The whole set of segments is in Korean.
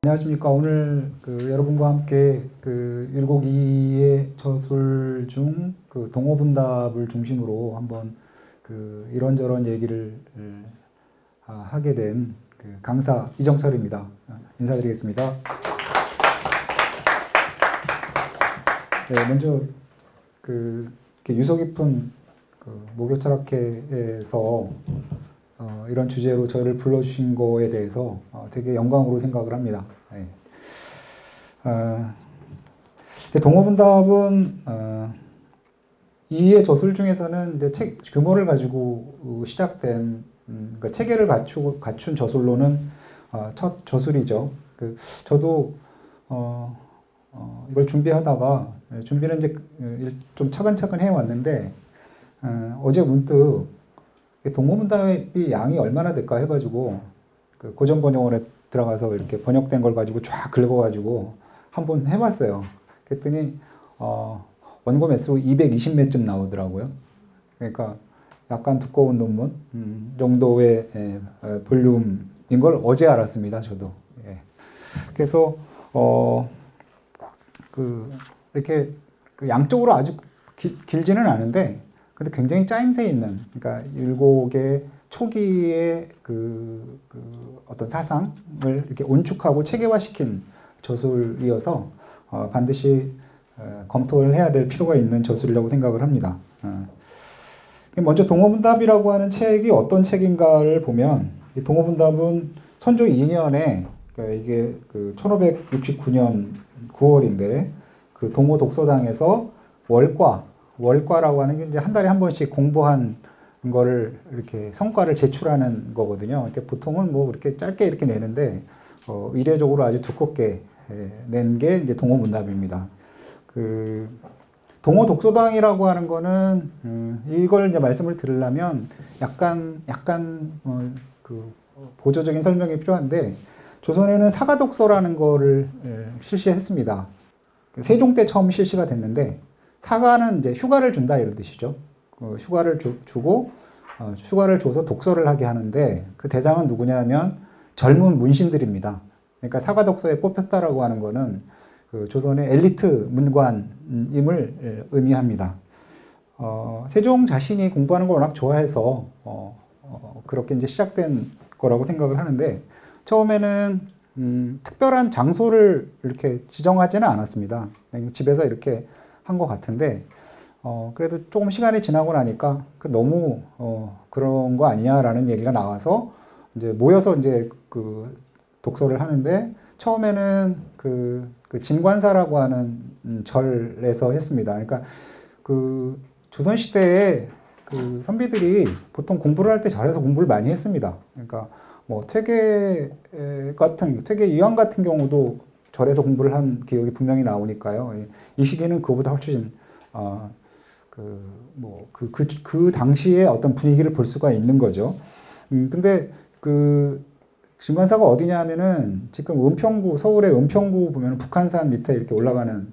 안녕하십니까. 오늘 여러분과 함께 율곡이의 저술 중 동어분답을 중심으로 한번 이런저런 얘기를 하게 된 강사 이정철입니다. 인사드리겠습니다. 네, 먼저 유서 깊은 목요철학회에서 이런 주제로 저를 불러주신 거에 대해서 되게 영광으로 생각을 합니다. 네. 동어분답은 이의 저술 중에서는 이제 규모를 가지고 시작된 그러니까 체계를 갖춘 저술로는 첫 저술이죠. 저도 이걸 준비하다가 준비는 이제 좀 차근차근 해왔는데 어제 문득 동어분답이 양이 얼마나 될까 해가지고 고전번역원에 들어가서 이렇게 번역된 걸 가지고 쫙 긁어가지고 한번 해봤어요. 그랬더니 원고 매수 220매쯤 나오더라고요. 그러니까 약간 두꺼운 논문 정도의 볼륨인 걸 어제 알았습니다. 저도. 예. 그래서 이렇게 양쪽으로 아주 길지는 않은데 근데 굉장히 짜임새 있는, 그러니까 율곡의 초기의 어떤 사상을 이렇게 온축하고 체계화시킨 저술이어서 반드시 검토를 해야 될 필요가 있는 저술이라고 생각을 합니다. 먼저 동어분답이라고 하는 책이 어떤 책인가를 보면, 이 동어분답은 선조 2년에, 그러니까 이게 1569년 9월인데 동어 독서당에서 월과라고 하는 게 이제 한 달에 한 번씩 공부한 거를 이렇게 성과를 제출하는 거거든요. 이렇게 보통은 뭐 이렇게 짧게 이렇게 내는데 이례적으로 아주 두껍게 낸 게 이제 동어분답입니다. 동어 독서당이라고 하는 거는 이걸 이제 말씀을 드리려면 약간 보조적인 설명이 필요한데, 조선에는 사가독서라는 거를 실시했습니다. 세종 때 처음 실시가 됐는데, 사가는 이제 휴가를 준다 이런 뜻이죠. 휴가를 주고 휴가를 줘서 독서를 하게 하는데, 그 대상은 누구냐면 젊은 문신들입니다. 그러니까 사가 독서에 뽑혔다라고 하는 거는 조선의 엘리트 문관임을 의미합니다. 세종 자신이 공부하는 걸 워낙 좋아해서 그렇게 이제 시작된 거라고 생각을 하는데, 처음에는 특별한 장소를 이렇게 지정하지는 않았습니다. 집에서 이렇게 한 것 같은데, 그래도 조금 시간이 지나고 나니까 너무 그런 거 아니냐라는 얘기가 나와서 이제 모여서 이제 독서를 하는데, 처음에는 진관사라고 하는 절에서 했습니다. 그러니까 조선 시대에 선비들이 보통 공부를 할 때 절에서 공부를 많이 했습니다. 그러니까 뭐 퇴계 이황 같은 경우도 절에서 공부를 한 기억이 분명히 나오니까요. 이 시기는 그거보다 훨씬 그 당시의 어떤 분위기를 볼 수가 있는 거죠. 근데 진관사가 어디냐 하면은 지금 은평구, 서울의 은평구 보면 북한산 밑에 이렇게 올라가는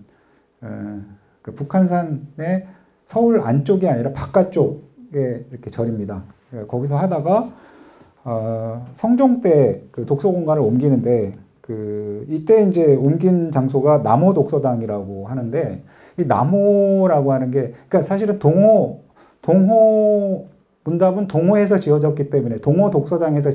북한산의 서울 안쪽이 아니라 바깥쪽에 이렇게 절입니다. 거기서 하다가 성종 때 독서 공간을 옮기는데, 이때 이제 옮긴 장소가 남호 독서당이라고 하는데, 이 남호라고 하는 게, 그러니까 사실은 동호 문답은 동호에서 지어졌기 때문에, 동호 독서당에서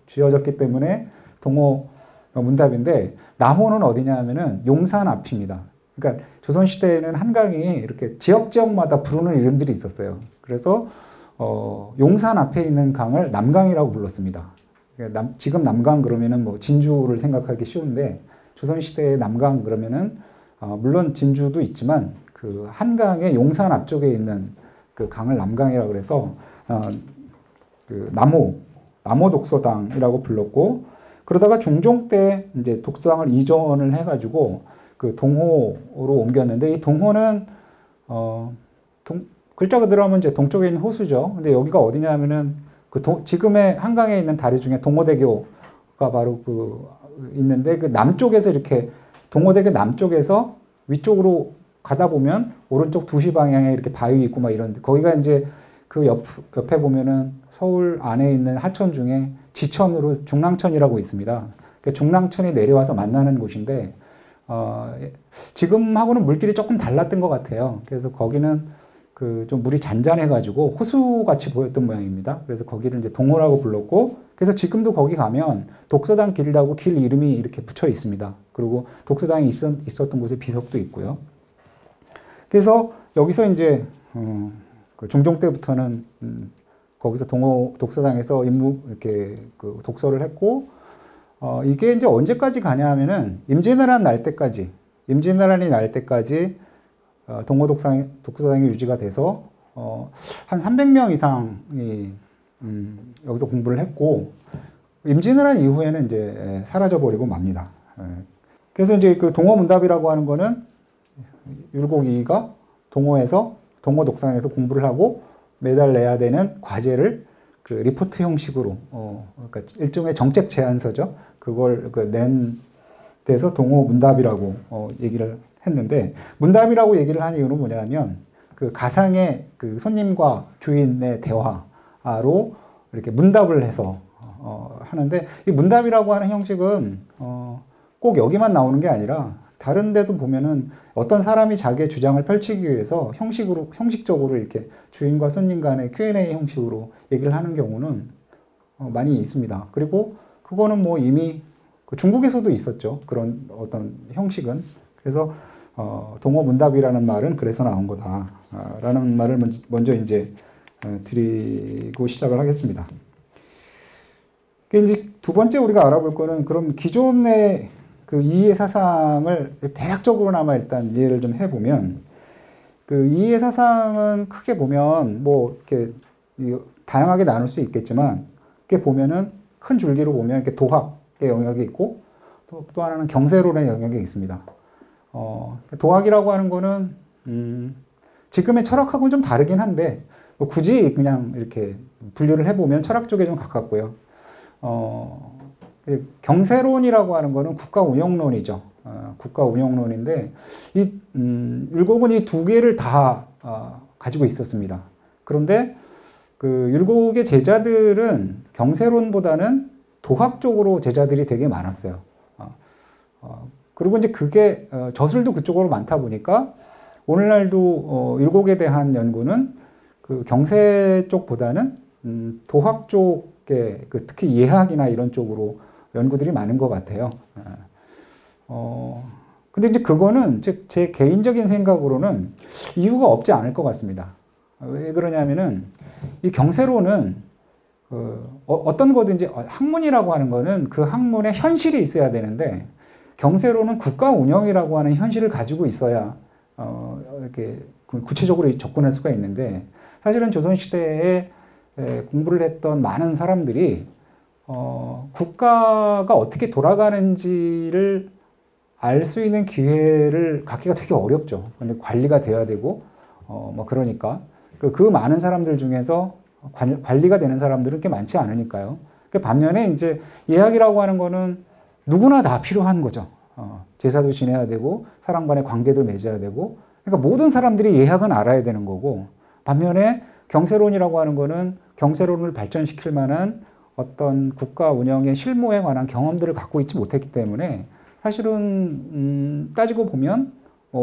지어졌기 때문에 동호 문답인데, 남호는 어디냐 하면은 용산 앞입니다. 그러니까 조선시대에는 한강이 이렇게 지역마다 부르는 이름들이 있었어요. 그래서 용산 앞에 있는 강을 남강이라고 불렀습니다. 지금 남강 그러면은 뭐 진주를 생각하기 쉬운데, 조선시대의 남강 그러면은 물론 진주도 있지만 한강의 용산 앞쪽에 있는 강을 남강이라고 그래서 남호 독서당이라고 불렀고, 그러다가 중종 때 이제 독서당을 이전을 해가지고 동호로 옮겼는데, 이 동호는 글자 그대로 하면 이제 동쪽에 있는 호수죠. 근데 여기가 어디냐면은 지금의 한강에 있는 다리 중에 동호대교가 바로 있는데, 남쪽에서 이렇게 동호대교 남쪽에서 위쪽으로 가다 보면 오른쪽 2시 방향에 이렇게 바위 있고 막 이런, 거기가 이제 옆에 보면은 서울 안에 있는 하천 중에 지천으로 중랑천이라고 있습니다. 중랑천이 내려와서 만나는 곳인데 지금하고는 물길이 조금 달랐던 것 같아요. 그래서 거기는 그 좀 물이 잔잔해가지고 호수같이 보였던 모양입니다. 그래서 거기를 이제 동호라고 불렀고, 그래서 지금도 거기 가면 독서당 길이라고 길 이름이 이렇게 붙여 있습니다. 그리고 독서당이 있었던 곳에 비석도 있고요. 그래서 여기서 이제 그 중종 때부터는 거기서 동호 독서당에서 이렇게 그 독서를 했고, 이게 이제 언제까지 가냐 하면은 임진왜란 날 때까지, 임진왜란이 날 때까지 동호 독서당이 유지가 돼서 한 300명 이상이 여기서 공부를 했고, 임진왜란 이후에는 이제 사라져 버리고 맙니다. 그래서 이제 그 동호문답이라고 하는 거는 율곡이가 동호에서 동호 독서당에서 공부를 하고 매달 내야 되는 과제를 그 리포트 형식으로 그러니까 일종의 정책 제안서죠. 그걸 낸 데서 동호 문답이라고 얘기를 했는데, 문답이라고 얘기를 한 이유는 뭐냐면 그 가상의 그 손님과 주인의 대화로 이렇게 문답을 해서 하는데, 이 문답이라고 하는 형식은 꼭 여기만 나오는 게 아니라 다른 데도 보면은 어떤 사람이 자기의 주장을 펼치기 위해서 형식적으로 이렇게 주인과 손님 간의 Q&A 형식으로 얘기를 하는 경우는 많이 있습니다. 그리고 그거는 뭐 이미 중국에서도 있었죠. 그런 어떤 형식은. 그래서 동호문답이라는 말은 그래서 나온 거다라는 말을 먼저 이제 드리고 시작을 하겠습니다. 이제 두 번째 우리가 알아볼 거는, 그럼 기존의 그 이해 사상을 대략적으로나마 일단 이해를 좀 해보면, 그 이해 사상은 크게 보면 뭐 이렇게 다양하게 나눌 수 있겠지만, 이렇게 보면은 큰 줄기로 보면 이렇게 도학의 영역이 있고, 또 하나는 경세론의 영역이 있습니다. 도학이라고 하는 거는 지금의 철학하고는 좀 다르긴 한데, 뭐 굳이 그냥 이렇게 분류를 해보면 철학 쪽에 좀 가깝고요. 경세론이라고 하는 거는 국가 운영론이죠. 국가 운영론인데, 율곡은 이 두 개를 다 가지고 있었습니다. 그런데 그 율곡의 제자들은 경세론보다는 도학 쪽으로 제자들이 되게 많았어요. 그리고 이제 그게 저술도 그쪽으로 많다 보니까 오늘날도 율곡에 대한 연구는 그 경세 쪽보다는 도학 쪽에 특히 예학이나 이런 쪽으로 연구들이 많은 것 같아요. 근데 이제 그거는 제 개인적인 생각으로는 이유가 없지 않을 것 같습니다. 왜 그러냐면은 이 경세론은 어떤 거든지 학문이라고 하는 거는 그 학문에 현실이 있어야 되는데, 경세론은 국가 운영이라고 하는 현실을 가지고 있어야 이렇게 구체적으로 접근할 수가 있는데, 사실은 조선시대에 공부를 했던 많은 사람들이 국가가 어떻게 돌아가는지를 알 수 있는 기회를 갖기가 되게 어렵죠. 관리가 돼야 되고 뭐 그러니까 그 많은 사람들 중에서 관리가 되는 사람들은 꽤 많지 않으니까요. 반면에 이제 예학이라고 하는 거는 누구나 다 필요한 거죠. 제사도 지내야 되고 사람 간의 관계도 맺어야 되고, 그러니까 모든 사람들이 예학은 알아야 되는 거고, 반면에 경세론이라고 하는 거는 경세론을 발전시킬 만한 어떤 국가 운영의 실무에 관한 경험들을 갖고 있지 못했기 때문에 사실은 따지고 보면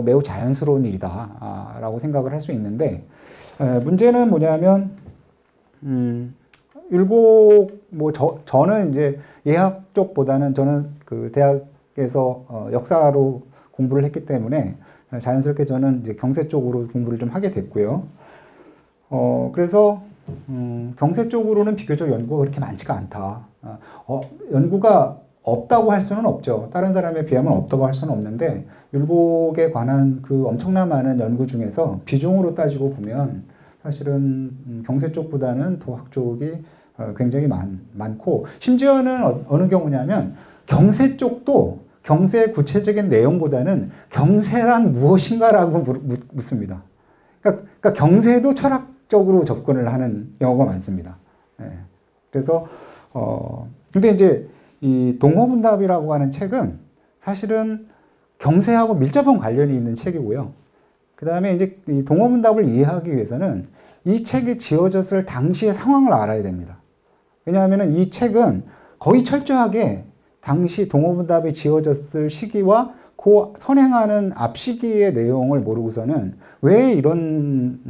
매우 자연스러운 일이다라고 생각을 할 수 있는데, 문제는 뭐냐면 율곡 저는 이제 예학 쪽보다는 저는 그 대학에서 역사로 공부를 했기 때문에 자연스럽게 저는 이제 경세 쪽으로 공부를 좀 하게 됐고요. 그래서 경세 쪽으로는 비교적 연구가 그렇게 많지가 않다. 연구가 없다고 할 수는 없죠. 다른 사람에 비하면 없다고 할 수는 없는데, 율곡에 관한 그 엄청난 많은 연구 중에서 비중으로 따지고 보면 사실은 경세 쪽보다는 도학 쪽이 굉장히 많고, 심지어는 어느 경우냐면 경세 쪽도 경세의 구체적인 내용보다는 경세란 무엇인가라고 묻습니다. 그러니까 경세도 철학적으로 접근을 하는 경우가 많습니다. 그래서 근데 이제 이 동호문답이라고 하는 책은 사실은 경세하고 밀접한 관련이 있는 책이고요. 그 다음에 이제 이 동호문답을 이해하기 위해서는 이 책이 지어졌을 당시의 상황을 알아야 됩니다. 왜냐하면 이 책은 거의 철저하게 당시 동호문답이 지어졌을 시기와 그 선행하는 앞 시기의 내용을 모르고서는 왜 이런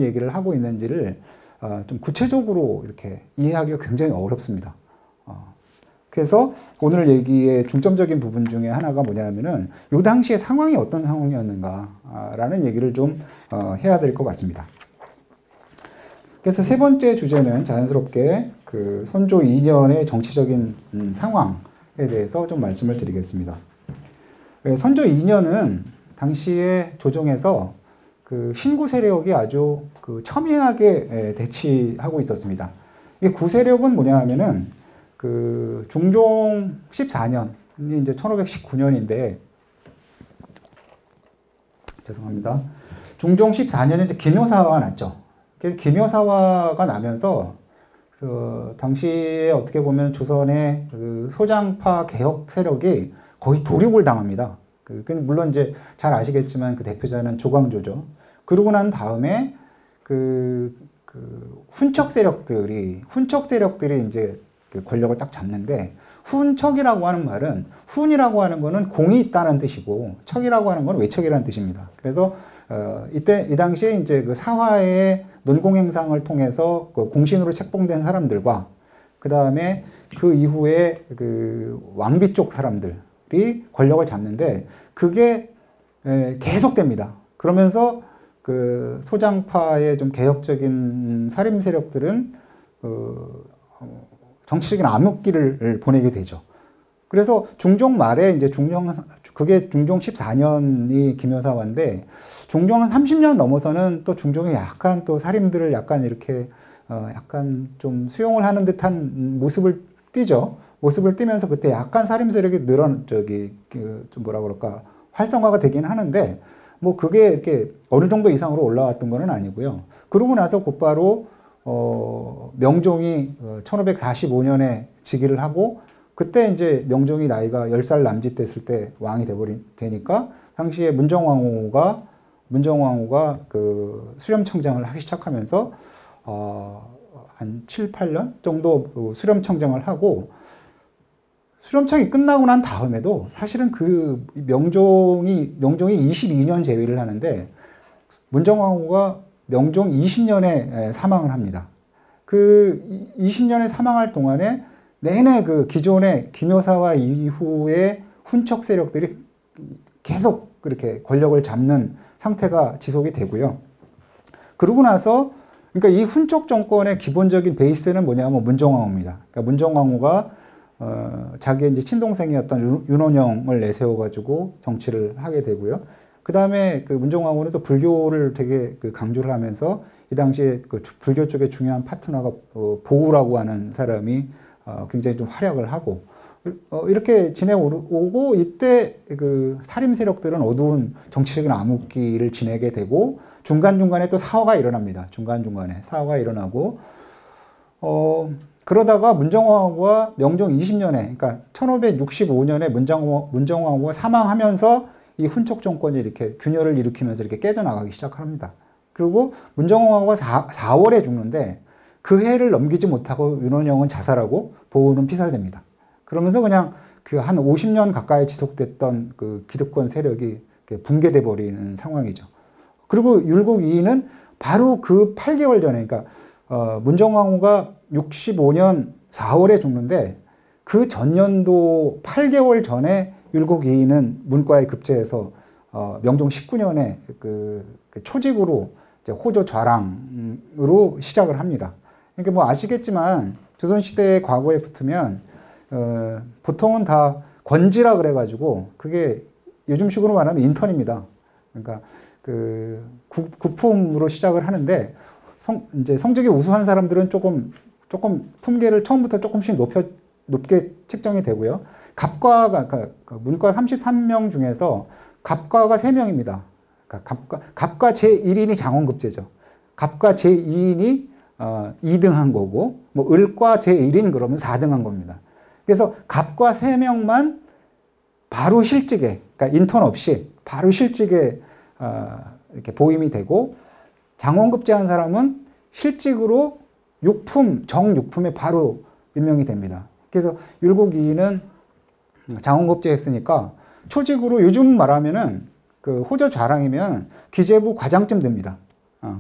얘기를 하고 있는지를 좀 구체적으로 이렇게 이해하기가 굉장히 어렵습니다. 그래서 오늘 얘기의 중점적인 부분 중에 하나가 뭐냐면은 이 당시의 상황이 어떤 상황이었는가라는 얘기를 좀 해야 될 것 같습니다. 그래서 세 번째 주제는 자연스럽게 그 선조 2년의 정치적인 상황에 대해서 좀 말씀을 드리겠습니다. 선조 2년은 당시에 조정에서 그 신구 세력이 아주 그 첨예하게 대치하고 있었습니다. 이 구세력은 뭐냐 하면은 그 중종 14년이 이제 1519년인데 죄송합니다. 중종 14년에 이제 기묘사화가 났죠. 그래서 기묘사화가 나면서 그 당시에 어떻게 보면 조선의 그 소장파 개혁 세력이 거의 도륙을 당합니다. 물론 이제 잘 아시겠지만 그 대표자는 조광조죠. 그러고 난 다음에 훈척 세력들이 이제 그 권력을 딱 잡는데, 훈척이라고 하는 말은, 훈이라고 하는 거는 공이 있다는 뜻이고 척이라고 하는 건 외척이라는 뜻입니다. 그래서 이 당시에 이제 그 사화의 논공 행상을 통해서 그 공신으로 책봉된 사람들과 그 다음에 그 이후에 그 왕비 쪽 사람들이 권력을 잡는데 그게 계속됩니다. 그러면서 그 소장파의 좀 개혁적인 살림 세력들은 정치적인 암흑기를 보내게 되죠. 그래서 중종 말에 이제 그게 중종 14년이 기묘사화인데 중종 한 30년 넘어서는 또 중종이 약간 또 살림들을 약간 이렇게 약간 좀 수용을 하는 듯한 모습을 띠죠. 모습을 띠면서 그때 약간 살림 세력이 좀 뭐라 그럴까 활성화가 되긴 하는데 뭐 그게 이렇게 어느 정도 이상으로 올라왔던 건 아니고요. 그러고 나서 곧바로 명종이 1545년에 즉위를 하고 그때 이제 명종이 나이가 10살 남짓 됐을 때 왕이 되니까 당시에 문정왕후가 그 수렴청정을 하기 시작하면서 한 7, 8년 정도 수렴청정을 하고 수렴청이 끝나고 난 다음에도 사실은 그 명종이 22년 재위를 하는데 문정왕후가 명종 20년에 사망을 합니다. 그 20년에 사망할 동안에 내내 그 기존의 기묘사화 이후에 훈척 세력들이 계속 그렇게 권력을 잡는 상태가 지속이 되고요. 그러고 나서 그러니까 이 훈척 정권의 기본적인 베이스는 뭐냐면 문정왕후입니다. 그러니까 문정왕후가 자기의 이제 친동생이었던 윤원영을 내세워가지고 정치를 하게 되고요. 그 다음에 그 문정왕후는 또 불교를 되게 그 강조를 하면서 이 당시에 그 불교 쪽의 중요한 파트너가 보우라고 하는 사람이 굉장히 좀 활약을 하고 이렇게 지내오고 이때 그 살림 세력들은 어두운 정치적인 암흑기를 지내게 되고 중간중간에 또 사화가 일어납니다. 중간중간에 사화가 일어나고 그러다가 문정왕후가 명종 20년에 그러니까 1565년에 문정왕후가 사망하면서 이 훈척 정권이 이렇게 균열을 일으키면서 이렇게 깨져나가기 시작합니다. 그리고 문정왕후가 4월에 죽는데 그 해를 넘기지 못하고 윤원영은 자살하고 보우는 피살됩니다. 그러면서 그냥 그 한 50년 가까이 지속됐던 그 기득권 세력이 붕괴돼 버리는 상황이죠. 그리고 율곡 이인은 바로 그 8개월 전에, 그러니까 문정왕후가 65년 4월에 죽는데 그 전년도 8개월 전에 율곡 이인은 문과에 급제해서 명종 19년에 그 초직으로 호조 좌랑으로 시작을 합니다. 그러니까 뭐 아시겠지만 조선시대의 과거에 붙으면 보통은 다 권지라 그래가지고 그게 요즘식으로 말하면 인턴입니다. 그러니까 그 구품으로 시작을 하는데 이제 성적이 우수한 사람들은 조금 품계를 처음부터 조금씩 높게 책정이 되고요. 갑과가 그러니까 문과 33명 중에서 갑과가 3명입니다. 그러니까 갑과 제1인이 장원급제죠. 갑과 제2인이 2등한 거고 뭐 을과 제1인 그러면 4등한 겁니다. 그래서 갑과 3명만 바로 실직에 그러니까 인턴 없이 바로 실직에 이렇게 보임이 되고 장원급제한 사람은 실직으로 정육품에 바로 임명이 됩니다. 그래서 율곡 이인은 장원급제 했으니까 초직으로 요즘 말하면은 그 호저 좌랑이면 기재부 과장쯤 됩니다.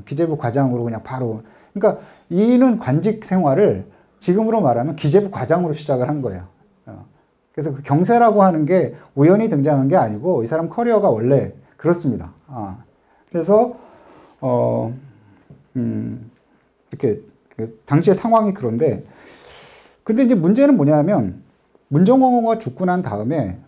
기재부 과장으로 그냥 바로. 그러니까 이는 관직 생활을 지금으로 말하면 기재부 과장으로 시작을 한 거예요. 그래서 그 경세라고 하는 게 우연히 등장한 게 아니고 이 사람 커리어가 원래 그렇습니다. 그래서 이렇게 당시의 상황이 그런데 근데 이제 문제는 뭐냐면 문정왕후가 죽고 난 다음에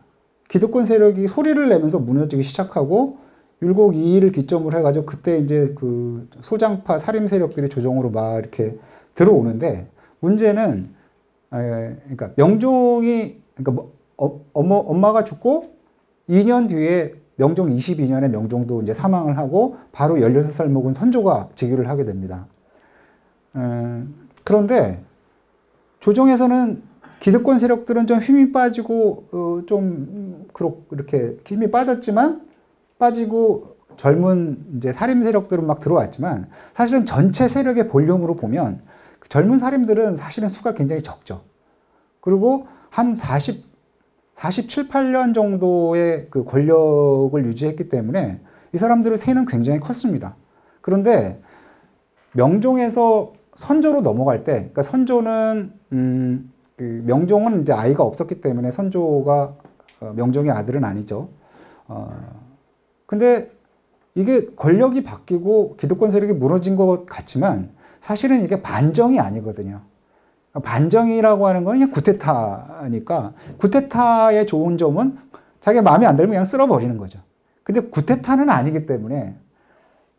기득권 세력이 소리를 내면서 무너지기 시작하고 율곡 2일을 기점으로 해가지고 그때 이제 그 소장파 살림 세력들이 조정으로 막 이렇게 들어오는데 문제는 그러니까 명종이 그러니까 엄마가 죽고 2년 뒤에 명종 22년에 명종도 이제 사망을 하고 바로 16살 먹은 선조가 즉위를 하게 됩니다. 그런데 조정에서는 기득권 세력들은 좀 힘이 빠지고 좀 이렇게 힘이 빠지고 젊은 이제 살림 세력들은 막 들어왔지만 사실은 전체 세력의 볼륨으로 보면 젊은 살림들은 사실은 수가 굉장히 적죠. 그리고 한 47, 8년 정도의 그 권력을 유지했기 때문에 이 사람들의 세는 굉장히 컸습니다. 그런데 명종에서 선조로 넘어갈 때, 그러니까 선조는 그 명종은 이제 아이가 없었기 때문에 선조가 명종의 아들은 아니죠. 근데 이게 권력이 바뀌고 기득권 세력이 무너진 것 같지만 사실은 이게 반정이 아니거든요. 반정이라고 하는 건 그냥 구테타니까 구테타의 좋은 점은 자기가 마음에 안 들면 그냥 쓸어버리는 거죠. 근데 구테타는 아니기 때문에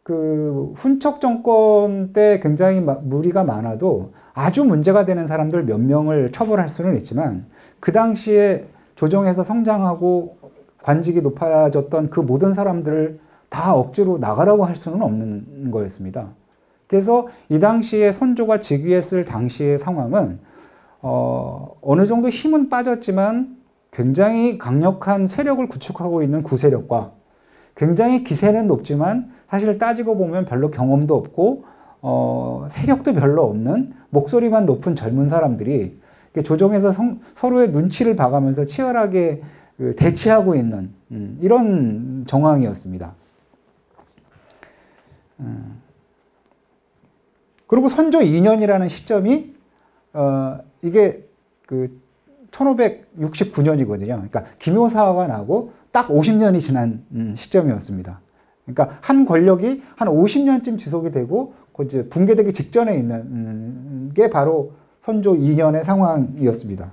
그 훈척 정권 때 굉장히 무리가 많아도 아주 문제가 되는 사람들 몇 명을 처벌할 수는 있지만 그 당시에 조정에서 성장하고 관직이 높아졌던 그 모든 사람들을 다 억지로 나가라고 할 수는 없는 거였습니다. 그래서 이 당시에 선조가 즉위했을 당시의 상황은 어느 정도 힘은 빠졌지만 굉장히 강력한 세력을 구축하고 있는 구세력과 굉장히 기세는 높지만 사실 따지고 보면 별로 경험도 없고 세력도 별로 없는 목소리만 높은 젊은 사람들이 조정에서 서로의 눈치를 봐가면서 치열하게 대치하고 있는 이런 정황이었습니다. 그리고 선조 2년이라는 시점이 이게 그 1569년이거든요. 그러니까 김효사가 나고 딱 50년이 지난 시점이었습니다. 그러니까 한 권력이 한 50년쯤 지속이 되고 이제 붕괴되기 직전에 있는 게 바로 선조 2년의 상황이었습니다.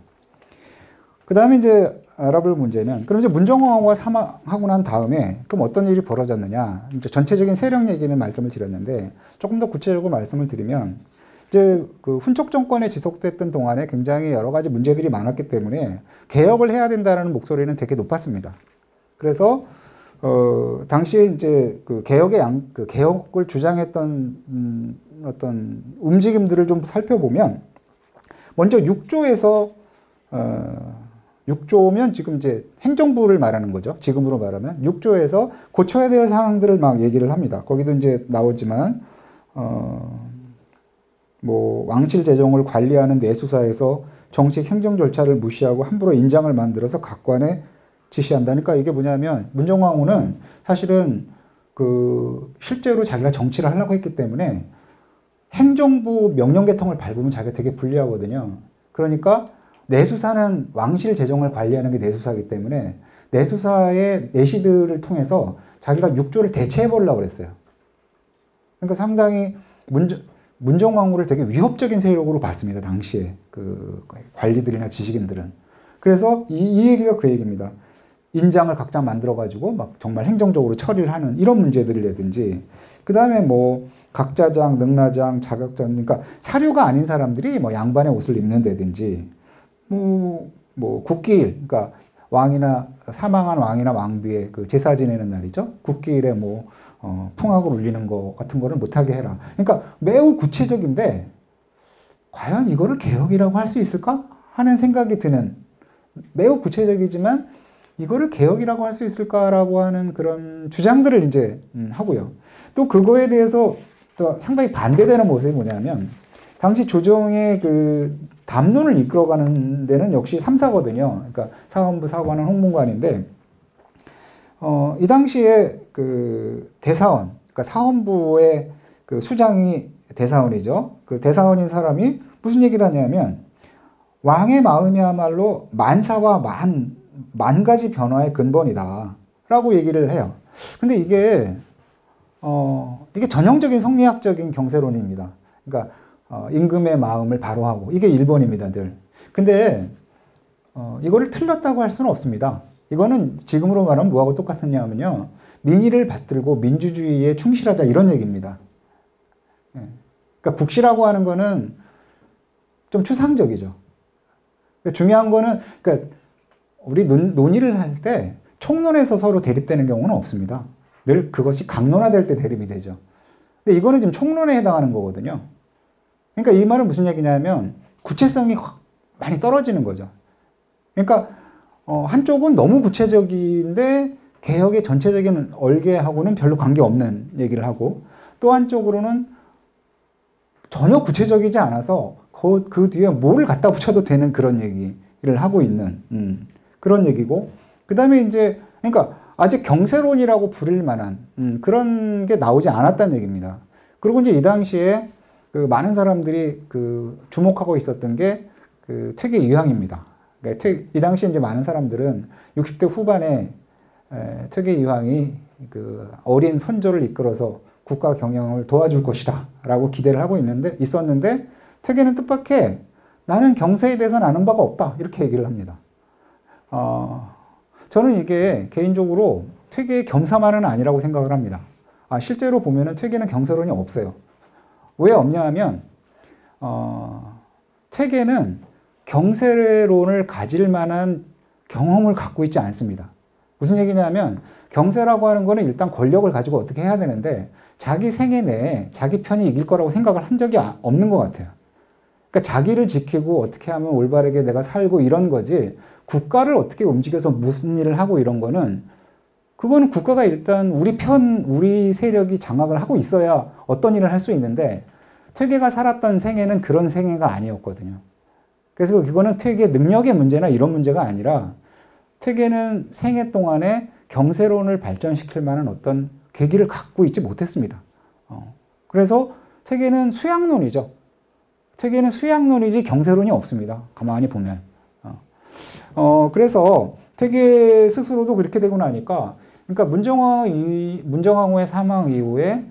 그 다음에 이제 알아볼 문제는 그럼 이제 문정왕후가 사망하고 난 다음에 그럼 어떤 일이 벌어졌느냐? 이제 전체적인 세력 얘기는 말씀을 드렸는데 조금 더 구체적으로 말씀을 드리면 이제 그 훈척 정권에 지속됐던 동안에 굉장히 여러 가지 문제들이 많았기 때문에 개혁을 해야 된다는 목소리는 되게 높았습니다. 그래서 당시에 이제 그 개혁을 주장했던 어떤 움직임들을 좀 살펴보면 먼저 6조에서 6조면 지금 이제 행정부를 말하는 거죠. 지금으로 말하면 6조에서 고쳐야 될 사항들을 막 얘기를 합니다. 거기도 이제 나오지만 뭐 왕실 재정을 관리하는 내수사에서 정식 행정 절차를 무시하고 함부로 인장을 만들어서 각관에 지시한다니까 이게 뭐냐면 문정왕후는 사실은 그 실제로 자기가 정치를 하려고 했기 때문에 행정부 명령 계통을 밟으면 자기가 되게 불리하거든요. 그러니까 내수사는 왕실 재정을 관리하는 게 내수사이기 때문에 내수사의 내시들을 통해서 자기가 6조를 대체해 보려고 그랬어요. 그러니까 상당히 문정왕후를 되게 위협적인 세력으로 봤습니다. 당시에 그 관리들이나 지식인들은. 그래서 이 얘기가 그 얘기입니다. 인장을 각자 만들어가지고 막 정말 행정적으로 처리를 하는 이런 문제들이라든지 그 다음에 뭐 각자장, 능라장, 자격장 그러니까 사류가 아닌 사람들이 뭐 양반의 옷을 입는다든지 뭐 국기일 그러니까 왕이나 사망한 왕이나 왕비의 그 제사 지내는 날이죠. 국기일에 뭐 풍악을 울리는 거 같은 거를 못하게 해라. 그러니까 매우 구체적인데 과연 이거를 개혁이라고 할 수 있을까 하는 생각이 드는 매우 구체적이지만 이거를 개혁이라고 할 수 있을까라고 하는 그런 주장들을 이제 하고요. 또 그거에 대해서 또 상당히 반대되는 모습이 뭐냐면 당시 조정의 그 담론을 이끌어가는 데는 역시 3사거든요. 그러니까 사관부 사관은 홍문관인데, 이 당시에 그 대사원, 그러니까 사원부의 그 수장이 대사원이죠. 그 대사원인 사람이 무슨 얘기를 하냐면, 왕의 마음이야말로 만사와 만 가지 변화의 근본이다 라고 얘기를 해요. 근데 이게 전형적인 성리학적인 경세론입니다. 그러니까 임금의 마음을 바로하고, 이게 1번입니다, 늘. 근데 이거를 틀렸다고 할 수는 없습니다. 이거는 지금으로 말하면 뭐하고 똑같느냐면요, 민의를 받들고 민주주의에 충실하자, 이런 얘기입니다. 그러니까 국시라고 하는 거는 좀 추상적이죠. 중요한 거는, 그러니까 우리 논의를 할 때 총론에서 서로 대립되는 경우는 없습니다. 늘 그것이 강론화될 때 대립이 되죠. 근데 이거는 지금 총론에 해당하는 거거든요. 그러니까 이 말은 무슨 얘기냐면, 구체성이 확 많이 떨어지는 거죠. 그러니까 한쪽은 너무 구체적인데 개혁의 전체적인 얼개하고는 별로 관계없는 얘기를 하고, 또 한쪽으로는 전혀 구체적이지 않아서 그 뒤에 뭐를 갖다 붙여도 되는 그런 얘기를 하고 있는 그런 얘기고, 그 다음에 이제, 그러니까 아직 경세론이라고 부를 만한 그런 게 나오지 않았다는 얘기입니다. 그리고 이제 이 당시에 그 많은 사람들이 그 주목하고 있었던 게 그 퇴계 이황입니다. 그러니까 이 당시에 이제 많은 사람들은 60대 후반에 퇴계 이황이 그 어린 선조를 이끌어서 국가 경영을 도와줄 것이다 라고 기대를 하고 있었는데, 퇴계는 뜻밖의 나는 경세에 대해서는 아는 바가 없다, 이렇게 얘기를 합니다. 저는 이게 개인적으로 퇴계의 겸사만은 아니라고 생각을 합니다. 실제로 보면은 퇴계는 경세론이 없어요. 왜 없냐 하면, 퇴계는 경세론을 가질 만한 경험을 갖고 있지 않습니다. 무슨 얘기냐면, 경세라고 하는 거는 일단 권력을 가지고 어떻게 해야 되는데, 자기 생애 내에 자기 편이 이길 거라고 생각을 한 적이 없는 것 같아요. 그러니까 자기를 지키고 어떻게 하면 올바르게 내가 살고 이런 거지, 국가를 어떻게 움직여서 무슨 일을 하고 이런 거는, 그거는 국가가 일단 우리 세력이 장악을 하고 있어야 어떤 일을 할 수 있는데, 퇴계가 살았던 생애는 그런 생애가 아니었거든요. 그래서 그거는 퇴계 능력의 문제나 이런 문제가 아니라, 퇴계는 생애 동안에 경세론을 발전시킬 만한 어떤 계기를 갖고 있지 못했습니다. 그래서 퇴계는 수양론이죠. 퇴계는 수양론이지 경세론이 없습니다. 가만히 보면. 그래서 퇴계 스스로도 그렇게 되고 나니까, 그러니까 문정왕후의 사망 이후에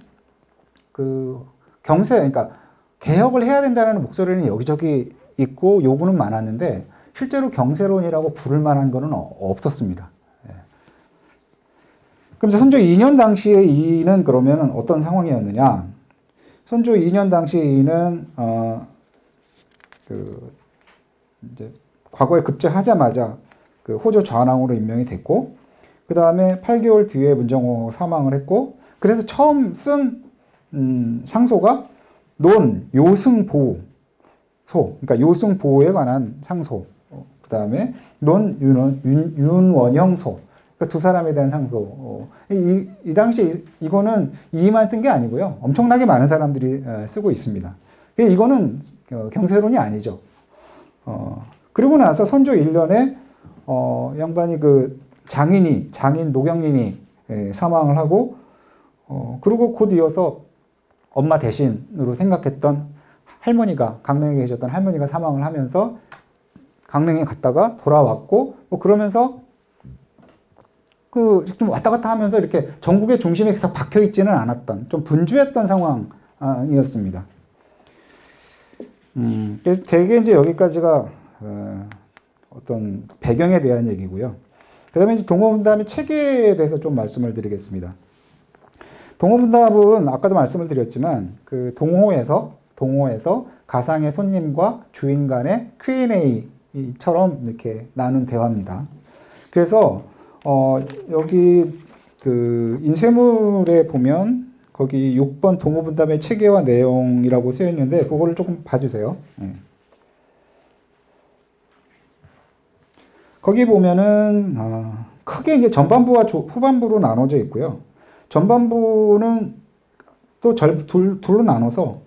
그 그러니까 개혁을 해야 된다는 목소리는 여기저기 있고 요구는 많았는데, 실제로 경세론이라고 부를 만한 거는 없었습니다. 그럼 선조 2년 당시의 이는 그러면 어떤 상황이었느냐? 선조 2년 당시의 이는 이제 과거에 급제하자마자 그 호조 좌왕으로 임명이 됐고, 그 다음에 8개월 뒤에 문정왕후가 사망을 했고, 그래서 처음 쓴 상소가 논 요승보소, 그러니까 요승보호에 관한 상소, 그 다음에 논 윤원형소, 그러니까 두 사람에 대한 상소. 이 당시에 이거는 이만 쓴 게 아니고요, 엄청나게 많은 사람들이 쓰고 있습니다. 이거는 경세론이 아니죠. 그리고 나서 선조 1년에 양반이 그 장인 노경린이 사망을 하고, 그리고 곧 이어서 엄마 대신으로 생각했던 할머니가, 강릉에 계셨던 할머니가 사망을 하면서 강릉에 갔다가 돌아왔고, 뭐 그러면서 그 좀 왔다 갔다 하면서 이렇게 전국의 중심에 계속 박혀 있지는 않았던, 좀 분주했던 상황이었습니다. 그래서 대개 이제 여기까지가 어떤 배경에 대한 얘기고요. 그 다음에 이제 동호분담의 체계에 대해서 좀 말씀을 드리겠습니다. 동호분담은 아까도 말씀을 드렸지만, 그 동호에서 가상의 손님과 주인 간의 Q&A처럼 이렇게 나눈 대화입니다. 그래서 여기 그 인쇄물에 보면 거기 6번 동호분담의 체계와 내용이라고 쓰여 있는데, 그거를 조금 봐주세요. 네. 거기 보면은 크게 이제 전반부와 후반부로 나눠져 있고요. 전반부는 또 둘로 나눠서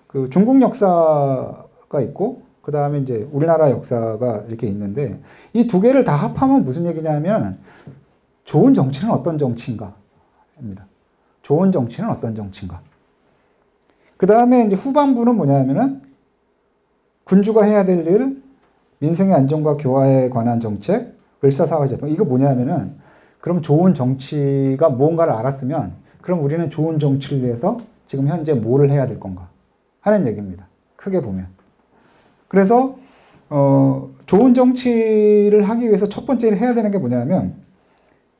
그 중국 역사가 있고, 그 다음에 이제 우리나라 역사가 이렇게 있는데 이 두 개를 다 합하면 무슨 얘기냐면 좋은 정치는 어떤 정치인가 입니다. 좋은 정치는 어떤 정치인가. 그 다음에 이제 후반부는 뭐냐면은 군주가 해야 될 일, 민생의 안정과 교화에 관한 정책, 을사사화 재정. 이거 뭐냐면은 그럼 좋은 정치가 무언가를 알았으면 그럼 우리는 좋은 정치를 위해서 지금 현재 뭐를 해야 될 건가 하는 얘기입니다. 크게 보면. 그래서 좋은 정치를 하기 위해서 첫 번째 해야 되는 게 뭐냐면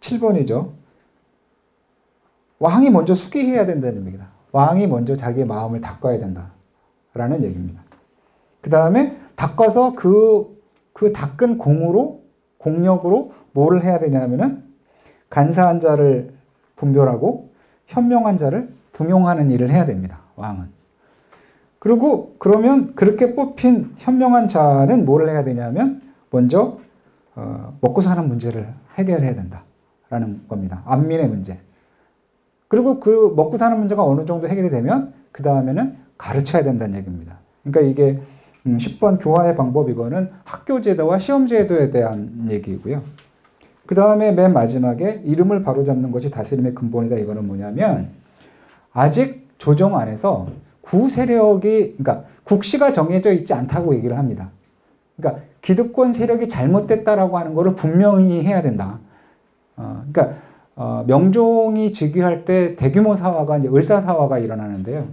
7번이죠. 왕이 먼저 숙의해야 된다는 얘기입니다. 왕이 먼저 자기의 마음을 닦아야 된다라는 얘기입니다. 그 다음에 닦아서 그 닦은 공력으로 뭐를 해야 되냐면은 간사한 자를 분별하고 현명한 자를 등용하는 일을 해야 됩니다. 왕은. 그리고 그러면 그렇게 뽑힌 현명한 자는 뭐를 해야 되냐면 먼저 먹고 사는 문제를 해결해야 된다라는 겁니다. 안민의 문제. 그리고 그 먹고 사는 문제가 어느 정도 해결이 되면 그 다음에는 가르쳐야 된다는 얘기입니다. 그러니까 이게 10번 교화의 방법 이거는 학교 제도와 시험 제도에 대한 얘기이고요. 그 다음에 맨 마지막에 이름을 바로잡는 것이 다스림의 근본이다. 이거는 뭐냐면 아직 조정 안에서 구세력이 그러니까 국시가 정해져 있지 않다고 얘기를 합니다. 그러니까 기득권 세력이 잘못됐다라고 하는 것을 분명히 해야 된다. 그러니까 명종이 즉위할 때 대규모 사화가 이제 을사사화가 일어나는데요.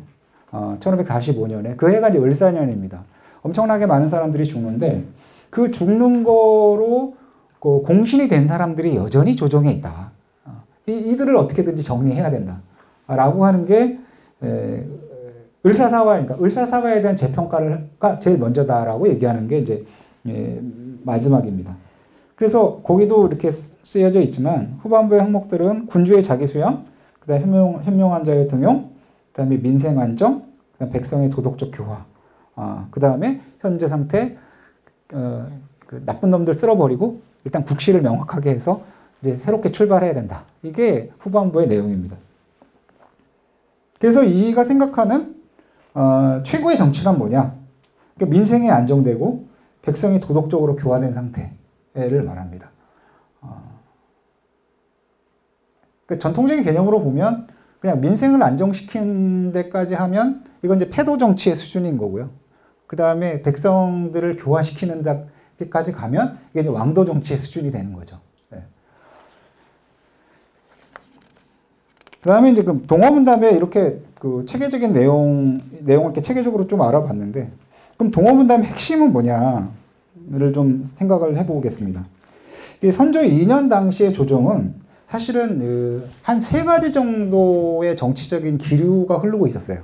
1545년에 그 해가 이제 을사년입니다. 엄청나게 많은 사람들이 죽는데 그 죽는 거로 공신이 된 사람들이 여전히 조정에 있다. 이들을 어떻게든지 정리해야 된다라고 하는 게 을사사화니까 을사사화에 대한 재평가가 제일 먼저다라고 얘기하는 게 이제 마지막입니다. 그래서 거기도 이렇게 쓰여져 있지만 후반부의 항목들은 군주의 자기수양, 그다음에 현명한 자의 등용, 그다음에 민생 안정, 그다음에 백성의 도덕적 교화, 그다음에 현재 상태 그 나쁜 놈들 쓸어버리고 일단 국시를 명확하게 해서 이제 새롭게 출발해야 된다. 이게 후반부의 내용입니다. 그래서 이가 생각하는 최고의 정치란 뭐냐? 그러니까 민생이 안정되고 백성이 도덕적으로 교화된 상태를 말합니다. 그러니까 전통적인 개념으로 보면 그냥 민생을 안정시키는 데까지 하면 이건 이제 패도 정치의 수준인 거고요. 그 다음에 백성들을 교화시키는 데까지 가면 이게 이제 왕도 정치의 수준이 되는 거죠. 네. 그 다음에 이제 그 동어문답에 이렇게 그 체계적인 내용을 이렇게 체계적으로 좀 알아봤는데, 그럼 동어문답의 핵심은 뭐냐를 좀 생각을 해보겠습니다. 이 선조 2년 당시의 조정은 사실은 한 3가지 정도의 정치적인 기류가 흐르고 있었어요.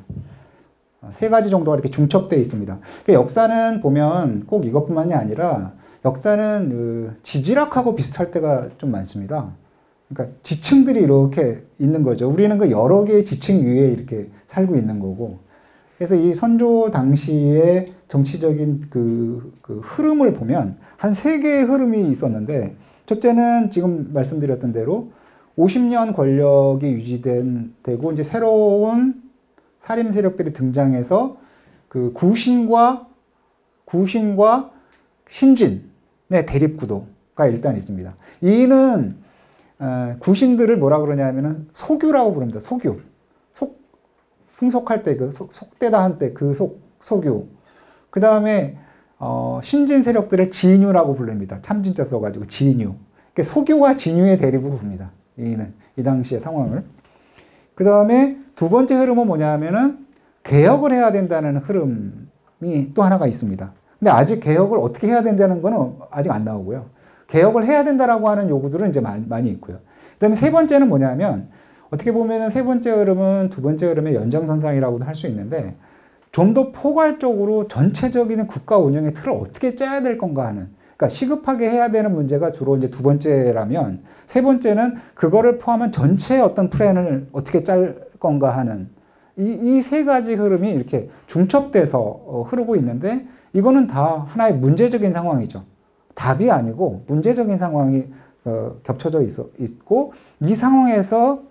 3가지 정도가 이렇게 중첩되어 있습니다. 역사는 보면 꼭 이것뿐만이 아니라 역사는 지질학하고 비슷할 때가 좀 많습니다. 그러니까 지층들이 이렇게 있는 거죠. 우리는 그 여러 개의 지층 위에 이렇게 살고 있는 거고. 그래서 이 선조 당시의 정치적인 그 흐름을 보면 한 3개의 흐름이 있었는데, 첫째는 지금 말씀드렸던 대로 50년 권력이 유지되고 이제 새로운 살림 세력들이 등장해서 그 구신과 신진의 대립 구도가 일단 있습니다. 이는 구신들을 뭐라 그러냐면은 소규라고 부릅니다. 소규. 풍속할 때 그 속되다 한 때 그 소규. 그 다음에 신진 세력들을 진유라고 부릅니다. 참진자 써가지고 진유. 그러니까 소규와 진유의 대립으로 봅니다. 이 당시의 상황을. 그 다음에 두 번째 흐름은 뭐냐면은 개혁을 해야 된다는 흐름이 또 하나가 있습니다. 근데 아직 개혁을 어떻게 해야 된다는 거는 아직 안 나오고요. 개혁을 해야 된다라고 하는 요구들은 이제 많이 있고요. 그 다음에 세 번째는 뭐냐면, 어떻게 보면은 세 번째 흐름은 두 번째 흐름의 연장선상이라고도 할 수 있는데, 좀 더 포괄적으로 전체적인 국가 운영의 틀을 어떻게 짜야 될 건가 하는, 그러니까 시급하게 해야 되는 문제가 주로 이제 두 번째라면, 세 번째는 그거를 포함한 전체의 어떤 플랜을 어떻게 짤 건가 하는, 이 3가지 흐름이 이렇게 중첩돼서 흐르고 있는데, 이거는 다 하나의 문제적인 상황이죠. 답이 아니고 문제적인 상황이 겹쳐져 있고, 이 상황에서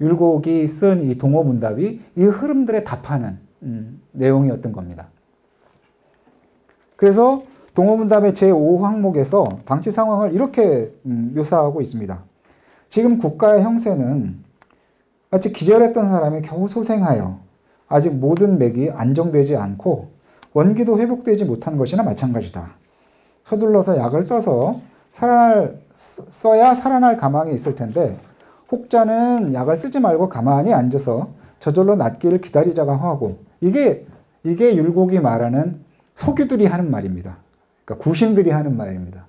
율곡이 쓴 이 동어문답이 이 흐름들에 답하는 내용이었던 겁니다. 그래서 동어문답의 제5항목에서 당시 상황을 이렇게 묘사하고 있습니다. 지금 국가의 형세는 마치 기절했던 사람이 겨우 소생하여 아직 모든 맥이 안정되지 않고 원기도 회복되지 못한 것이나 마찬가지다. 서둘러서 약을 써야 살아날 가망이 있을 텐데 혹자는 약을 쓰지 말고 가만히 앉아서 저절로 낫기를 기다리자가 하고 이게 율곡이 말하는 소규들이 하는 말입니다. 그러니까 구신들이 하는 말입니다.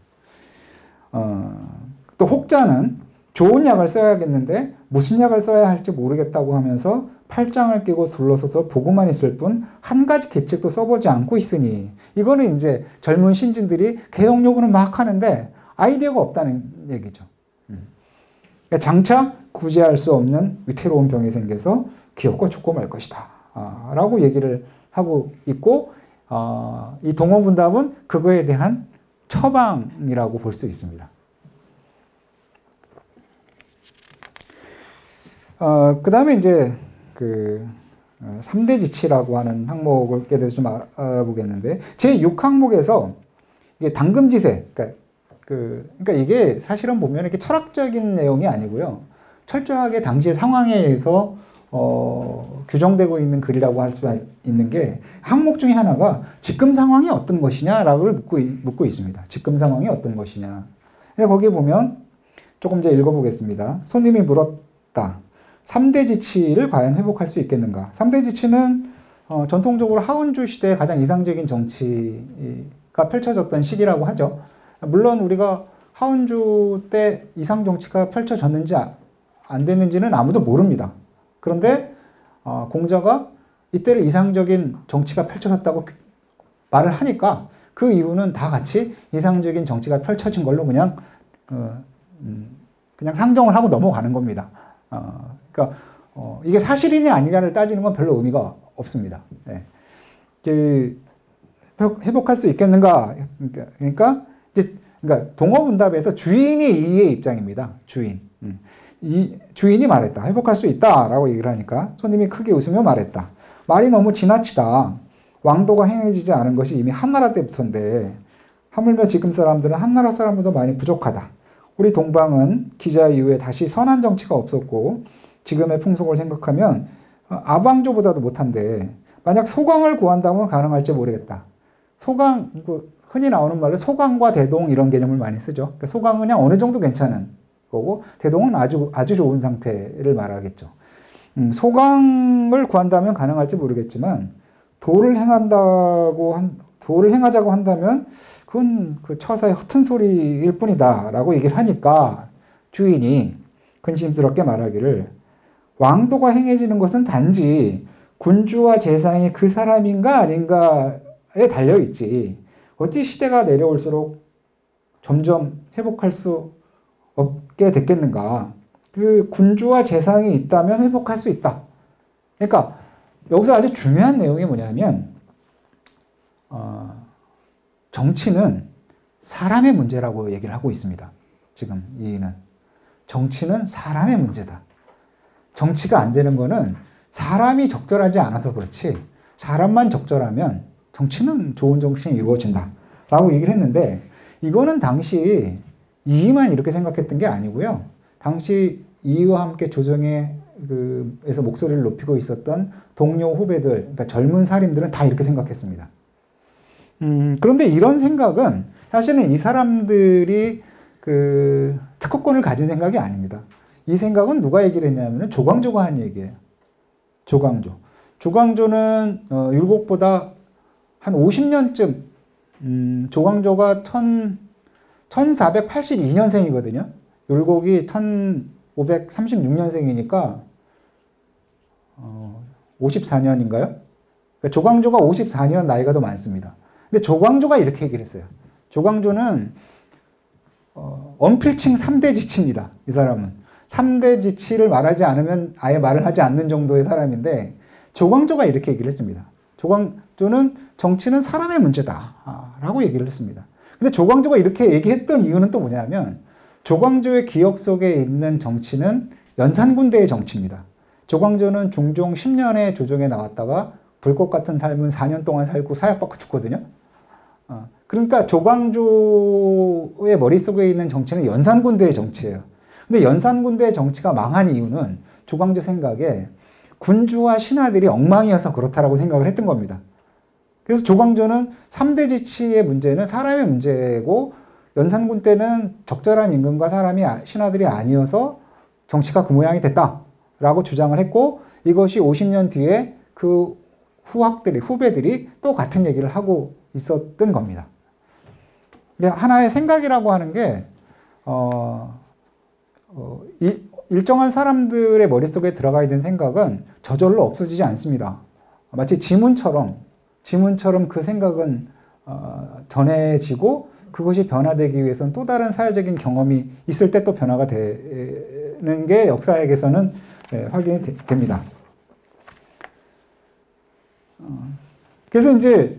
또 혹자는 좋은 약을 써야겠는데 무슨 약을 써야 할지 모르겠다고 하면서 팔짱을 끼고 둘러서서 보고만 있을 뿐 한 가지 계책도 써보지 않고 있으니 이거는 이제 젊은 신진들이 개혁 요구는 막 하는데 아이디어가 없다는 얘기죠. 그러니까 장차 구제할 수 없는 위태로운 병이 생겨서 기어코 죽고 말 것이다 라고 얘기를 하고 있고 이 동어문답은 그거에 대한 처방이라고 볼 수 있습니다. 그 다음에 이제 그 3대 지치라고 하는 항목에 대해서 좀 알아보겠는데 제6항목에서 이게 당금지세 그러니까 이게 사실은 보면 이렇게 철학적인 내용이 아니고요. 철저하게 당시의 상황에 의해서 규정되고 있는 글이라고 할 수 있는 게 항목 중에 하나가 지금 상황이 어떤 것이냐라고 묻고 있습니다. 지금 상황이 어떤 것이냐. 거기 보면 조금 이제 읽어보겠습니다. 손님이 물었다. 3대 지치를 과연 회복할 수 있겠는가? 3대 지치는 전통적으로 하운주 시대의 가장 이상적인 정치가 펼쳐졌던 시기라고 하죠. 물론 우리가 하운주 때 이상 정치가 펼쳐졌는지 안 됐는지는 아무도 모릅니다. 그런데 공자가 이때를 이상적인 정치가 펼쳐졌다고 말을 하니까 그 이유는 다 같이 이상적인 정치가 펼쳐진 걸로 그냥 상정을 하고 넘어가는 겁니다. 그러니까 이게 사실이냐 아니냐를 따지는 건 별로 의미가 없습니다. 네. 회복할 수 있겠는가? 그러니까 동어문답에서 주인이 이의 입장입니다. 주인이 말했다. 회복할 수 있다라고 얘기를 하니까 손님이 크게 웃으며 말했다. 말이 너무 지나치다. 왕도가 행해지지 않은 것이 이미 한나라 때부터인데 하물며 지금 사람들은 한나라 사람보다 많이 부족하다. 우리 동방은 기자 이후에 다시 선한 정치가 없었고 지금의 풍속을 생각하면 아방조보다도 못한데 만약 소강을 구한다면 가능할지 모르겠다. 소강, 흔히 나오는 말로 소강과 대동 이런 개념을 많이 쓰죠. 그러니까 소강은 그냥 어느 정도 괜찮은 거고 대동은 아주 좋은 상태를 말하겠죠. 소강을 구한다면 가능할지 모르겠지만 도를 행하자고 한다면 그건 그 처사의 허튼 소리일 뿐이다 라고 얘기를 하니까 주인이 근심스럽게 말하기를 왕도가 행해지는 것은 단지 군주와 재상이 그 사람인가 아닌가에 달려있지 어찌 시대가 내려올수록 점점 회복할 수 없게 됐겠는가. 그 군주와 재상이 있다면 회복할 수 있다. 그러니까 여기서 아주 중요한 내용이 뭐냐면 정치는 사람의 문제라고 얘기를 하고 있습니다. 지금 이는 정치는 사람의 문제다. 정치가 안 되는 거는 사람이 적절하지 않아서 그렇지 사람만 적절하면 정치는 좋은 정치는 이루어진다 라고 얘기를 했는데 이거는 당시 이의만 이렇게 생각했던 게 아니고요. 당시 이의와 함께 조정에서 목소리를 높이고 있었던 동료 후배들, 그러니까 젊은 사림들은 다 이렇게 생각했습니다. 그런데 이런 생각은 사실은 이 사람들이 그 특허권을 가진 생각이 아닙니다. 이 생각은 누가 얘기를 했냐면 조광조가 한 얘기예요. 조광조는 율곡보다 한 50년쯤 조광조가 1482년생이거든요. 율곡이 1536년생이니까 54년인가요? 그러니까 조광조가 54년 나이가 더 많습니다. 근데 조광조가 이렇게 얘기를 했어요. 조광조는 언필칭 3대 지치입니다. 이 사람은. 3대 지치를 말하지 않으면 아예 말을 하지 않는 정도의 사람인데 조광조가 이렇게 얘기를 했습니다. 조광조는 정치는 사람의 문제다 라고 얘기를 했습니다. 근데 조광조가 이렇게 얘기했던 이유는 또 뭐냐면 조광조의 기억 속에 있는 정치는 연산군대의 정치입니다. 조광조는 중종 10년에 조정에 나왔다가 불꽃 같은 삶은 4년 동안 살고 사약받고 죽거든요. 그러니까 조광조의 머릿속에 있는 정치는 연산군대의 정치예요. 근데 연산군대의 정치가 망한 이유는 조광조 생각에 군주와 신하들이 엉망이어서 그렇다라고 생각을 했던 겁니다. 그래서 조광조는 3대 지치의 문제는 사람의 문제고 연산군 때는 적절한 임금과 신하들이 아니어서 정치가 그 모양이 됐다라고 주장을 했고 이것이 50년 뒤에 그 후배들이 또 같은 얘기를 하고 있었던 겁니다. 하나의 생각이라고 하는 게 일정한 사람들의 머릿속에 들어가 있는 생각은 저절로 없어지지 않습니다. 마치 지문처럼 그 생각은 전해지고 그것이 변화되기 위해서는 또 다른 사회적인 경험이 있을 때 또 변화가 되는 게 역사학에서는 확인이 됩니다. 그래서 이제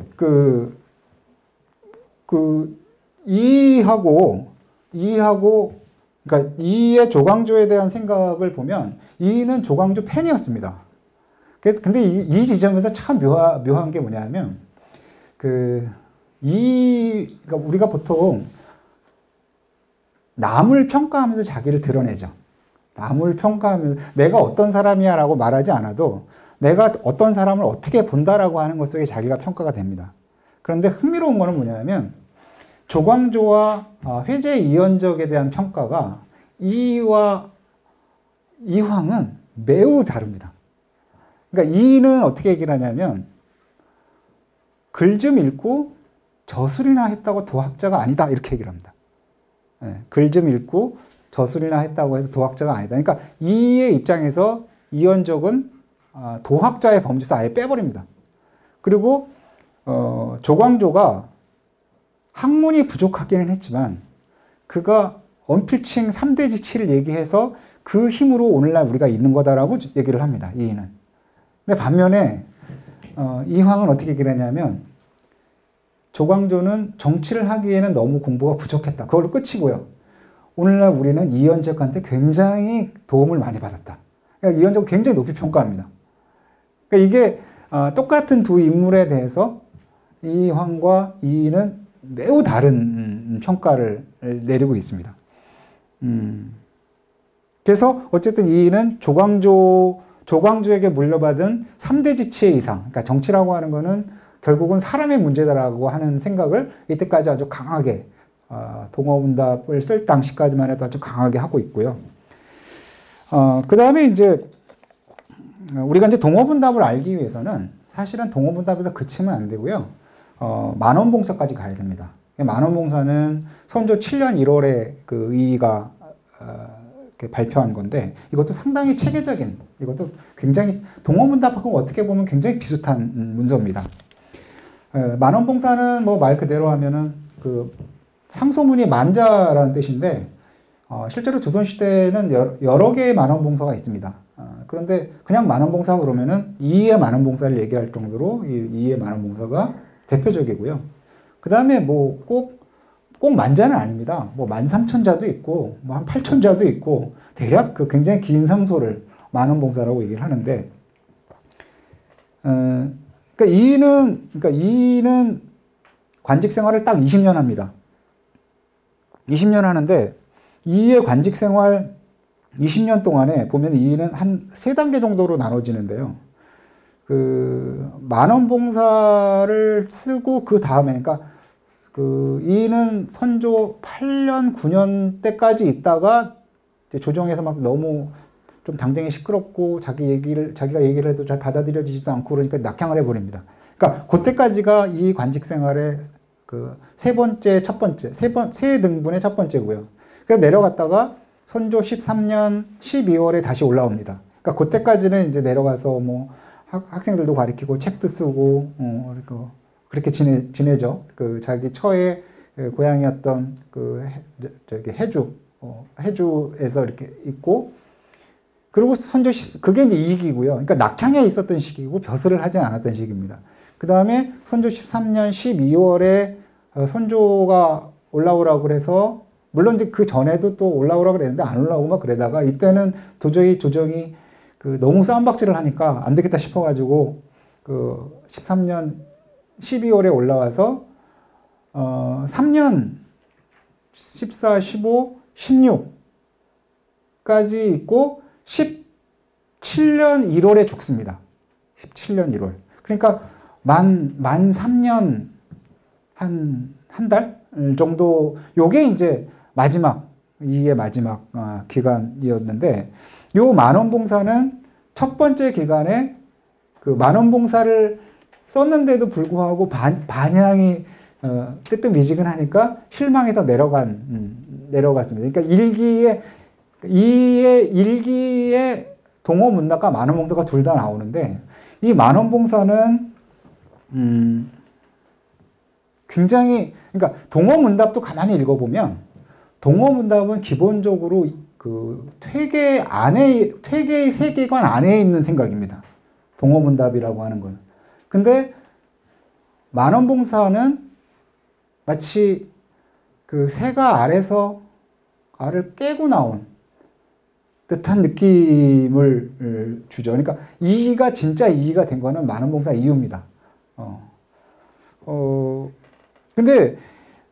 그러니까 이의 조광조에 대한 생각을 보면 이는 조광조 팬이었습니다. 근데 이 지점에서 참 묘한 게 뭐냐면 그러니까 우리가 보통 남을 평가하면서 자기를 드러내죠. 남을 평가하면서 내가 어떤 사람이야라고 말하지 않아도 내가 어떤 사람을 어떻게 본다라고 하는 것 속에 자기가 평가가 됩니다. 그런데 흥미로운 거는 뭐냐면 조광조와 회제 이연적에 대한 평가가 이와 이황은 매우 다릅니다. 그러니까 이는 어떻게 얘기를 하냐면 글 좀 읽고 저술이나 했다고 도학자가 아니다 이렇게 얘기를 합니다. 글 좀 읽고 저술이나 했다고 해서 도학자가 아니다. 그러니까 이의 입장에서 이연적은 도학자의 범주에서 아예 빼버립니다. 그리고 조광조가 학문이 부족하기는 했지만 그가 언필칭 3대 지치를 얘기해서 그 힘으로 오늘날 우리가 있는 거다라고 얘기를 합니다. 이인은. 근데 반면에 이황은 어떻게 얘기를 하냐면 조광조는 정치를 하기에는 너무 공부가 부족했다. 그걸로 끝이고요. 오늘날 우리는 이연적한테 굉장히 도움을 많이 받았다. 그러니까 이연적을 굉장히 높이 평가합니다. 그러니까 이게 똑같은 두 인물에 대해서 이황과 이인은 매우 다른 평가를 내리고 있습니다. 그래서 어쨌든 이인은 조광조에게 물려받은 3대 지치의 이상, 그러니까 정치라고 하는 거는 결국은 사람의 문제다라고 하는 생각을 이때까지 아주 강하게 동어문답을 쓸 당시까지만 해도 아주 강하게 하고 있고요. 그 다음에 이제 우리가 이제 동어문답을 알기 위해서는 사실은 동어문답에서 그치면 안 되고요. 만원봉사까지 가야 됩니다. 만원봉사는 선조 7년 1월에 그 의의가 발표한 건데 이것도 상당히 체계적인, 이것도 굉장히 동어문답하고 어떻게 보면 굉장히 비슷한 문서입니다. 만원봉사는 뭐 말 그대로 하면은 그 상소문이 만자라는 뜻인데 실제로 조선시대에는 여러 개의 만원봉사가 있습니다. 그런데 그냥 만원봉사 그러면은 이의 만원봉사를 얘기할 정도로 이의 만원봉사가 대표적이고요. 그 다음에 뭐 꼭 만자는 아닙니다. 뭐 13,000자도 있고, 뭐 한 8,000자도 있고, 대략 그 굉장히 긴 상소를 만원봉사라고 얘기를 하는데, 그러니까 이는 관직 생활을 딱 20년 합니다. 20년 하는데, 이의 관직 생활 20년 동안에 보면 이는 한 3단계 정도로 나눠지는데요. 만원봉사를 쓰고 그 다음에, 그러니까 이는 선조 8년, 9년 때까지 있다가 조정에서 막 너무 좀 당장이 시끄럽고 자기가 얘기를 해도 잘 받아들여지지도 않고 그러니까 낙향을 해버립니다. 그러니까 그때까지가 이 관직 생활의 세 등분의 첫 번째고요. 그래서 내려갔다가 선조 13년 12월에 다시 올라옵니다. 그러니까 그때까지는 이제 내려가서 뭐 학생들도 가르치고 책도 쓰고 그렇게 지내죠. 자기 처의 고향이었던 해주에서 이렇게 있고, 그리고 그게 이제 이익이고요. 그러니까 낙향에 있었던 시기고 벼슬을 하지 않았던 시기입니다. 그 다음에 선조 13년 12월에 선조가 올라오라고 그래서, 물론 이제 그 전에도 또 올라오라고 그랬는데 안 올라오고 막 그러다가 이때는 도저히 조정이 너무 싸움박질을 하니까 안 되겠다 싶어가지고 13년 12월에 올라와서 3년, 14, 15, 16까지 있고 17년 1월에 죽습니다. 17년 1월. 그러니까 만 3년 한 달 정도, 요게 이제 이게 마지막 기간이었는데, 요 만원봉사는 첫 번째 기간에 그 만원봉사를 썼는데도 불구하고 반향이 뜨뜻미지근하니까 실망해서 내려갔습니다. 그러니까 일기에 동어문답과 만원봉사가 둘 다 나오는데, 이 만원봉사는 굉장히, 그러니까 동어문답도 가만히 읽어보면 동어문답은 기본적으로 그 퇴계의 세계관 안에 있는 생각입니다. 동어문답이라고 하는 건. 근데 만원봉사는 마치 그 새가 알을 깨고 나온 듯한 느낌을 주죠. 그러니까 이의가 진짜 이의가 된 거는 만원봉사 이후입니다. 근데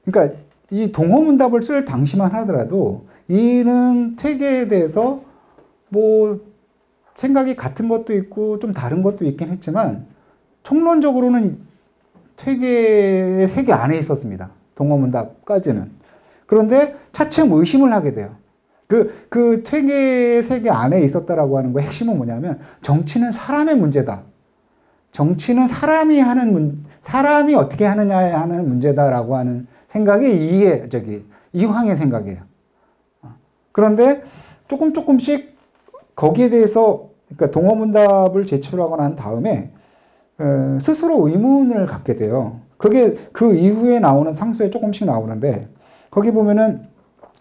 그러니까 이 동어문답을 쓸 당시만 하더라도 이는 퇴계에 대해서 뭐 생각이 같은 것도 있고 좀 다른 것도 있긴 했지만 총론적으로는 퇴계의 세계 안에 있었습니다. 동어문답까지는. 그런데 차츰 의심을 하게 돼요. 그 퇴계의 세계 안에 있었다라고 하는 거의 핵심은 뭐냐면 정치는 사람의 문제다. 정치는 사람이 어떻게 하느냐에 하는 문제다라고 하는 생각이 이황의 생각이에요. 그런데 조금씩 거기에 대해서, 그러니까 동어문답을 제출하고 난 다음에 스스로 의문을 갖게 돼요. 그게 그 이후에 나오는 상수에 조금씩 나오는데, 거기 보면은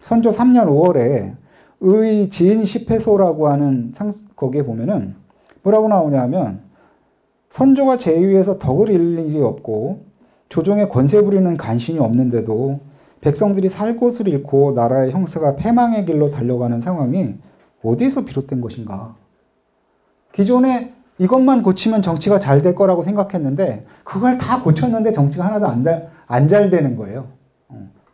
선조 3년 5월에 의 지인 10회소라고 하는 거기에 보면은 뭐라고 나오냐면, 선조가 제위에서 덕을 잃을 일이 없고 조정에 권세 부리는 간신이 없는데도 백성들이 살 곳을 잃고 나라의 형세가 패망의 길로 달려가는 상황이 어디에서 비롯된 것인가? 기존에 이것만 고치면 정치가 잘 될 거라고 생각했는데 그걸 다 고쳤는데 정치가 하나도 안 잘 되는 거예요.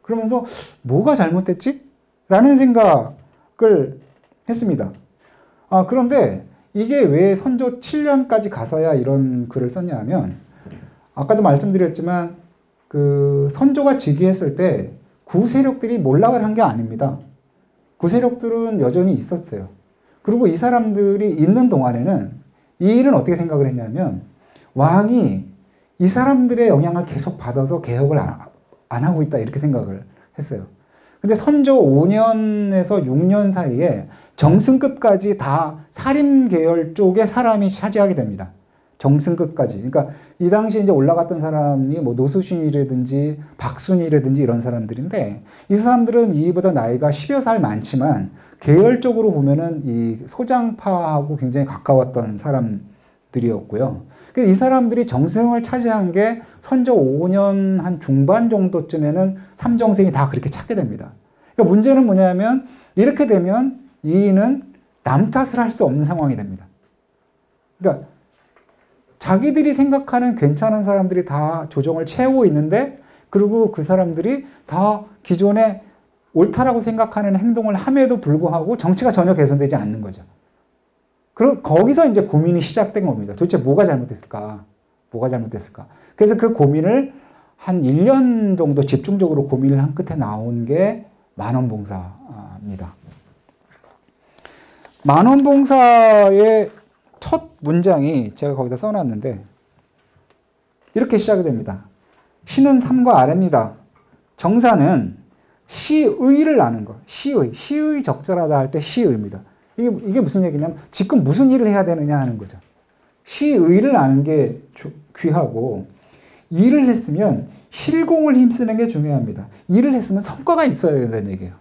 그러면서 뭐가 잘못됐지? 라는 생각을 했습니다. 그런데 이게 왜 선조 7년까지 가서야 이런 글을 썼냐 하면, 아까도 말씀드렸지만 그 선조가 즉위했을 때 구세력들이 몰락을 한 게 아닙니다. 구세력들은 여전히 있었어요. 그리고 이 사람들이 있는 동안에는 이 일은 어떻게 생각을 했냐면, 왕이 이 사람들의 영향을 계속 받아서 개혁을 안 하고 있다, 이렇게 생각을 했어요. 근데 선조 5년에서 6년 사이에 정승급까지 다 사림 계열 쪽의 사람이 차지하게 됩니다. 정승급까지. 그러니까 이 당시 이제 올라갔던 사람이 뭐 노수신이라든지 박순이라든지 이런 사람들인데, 이 사람들은 이보다 나이가 10여 살 많지만 계열적으로 보면은 이 소장파하고 굉장히 가까웠던 사람들이었고요. 이 사람들이 정승을 차지한 게 선조 5년 한 중반 정도쯤에는 삼정승이 다 그렇게 찾게 됩니다. 그러니까 문제는 뭐냐면, 이렇게 되면 이인은 남 탓을 할 수 없는 상황이 됩니다. 그러니까 자기들이 생각하는 괜찮은 사람들이 다 조정을 채우고 있는데, 그리고 그 사람들이 다 기존에 옳다라고 생각하는 행동을 함에도 불구하고 정치가 전혀 개선되지 않는 거죠. 그리고 거기서 이제 고민이 시작된 겁니다. 도대체 뭐가 잘못됐을까? 뭐가 잘못됐을까? 그래서 그 고민을 한 1년 정도 집중적으로 고민을 한 끝에 나온 게 만원봉사입니다. 만원봉사의 첫 문장이 제가 거기다 써놨는데 이렇게 시작이 됩니다. 시는 산과 아래입니다. 정사는 시의를 아는 거. 시의 적절하다 할 때 시의입니다. 이게 무슨 얘기냐면 지금 무슨 일을 해야 되느냐 하는 거죠. 시의를 아는 게 귀하고, 일을 했으면 실공을 힘쓰는 게 중요합니다. 일을 했으면 성과가 있어야 된다는 얘기예요.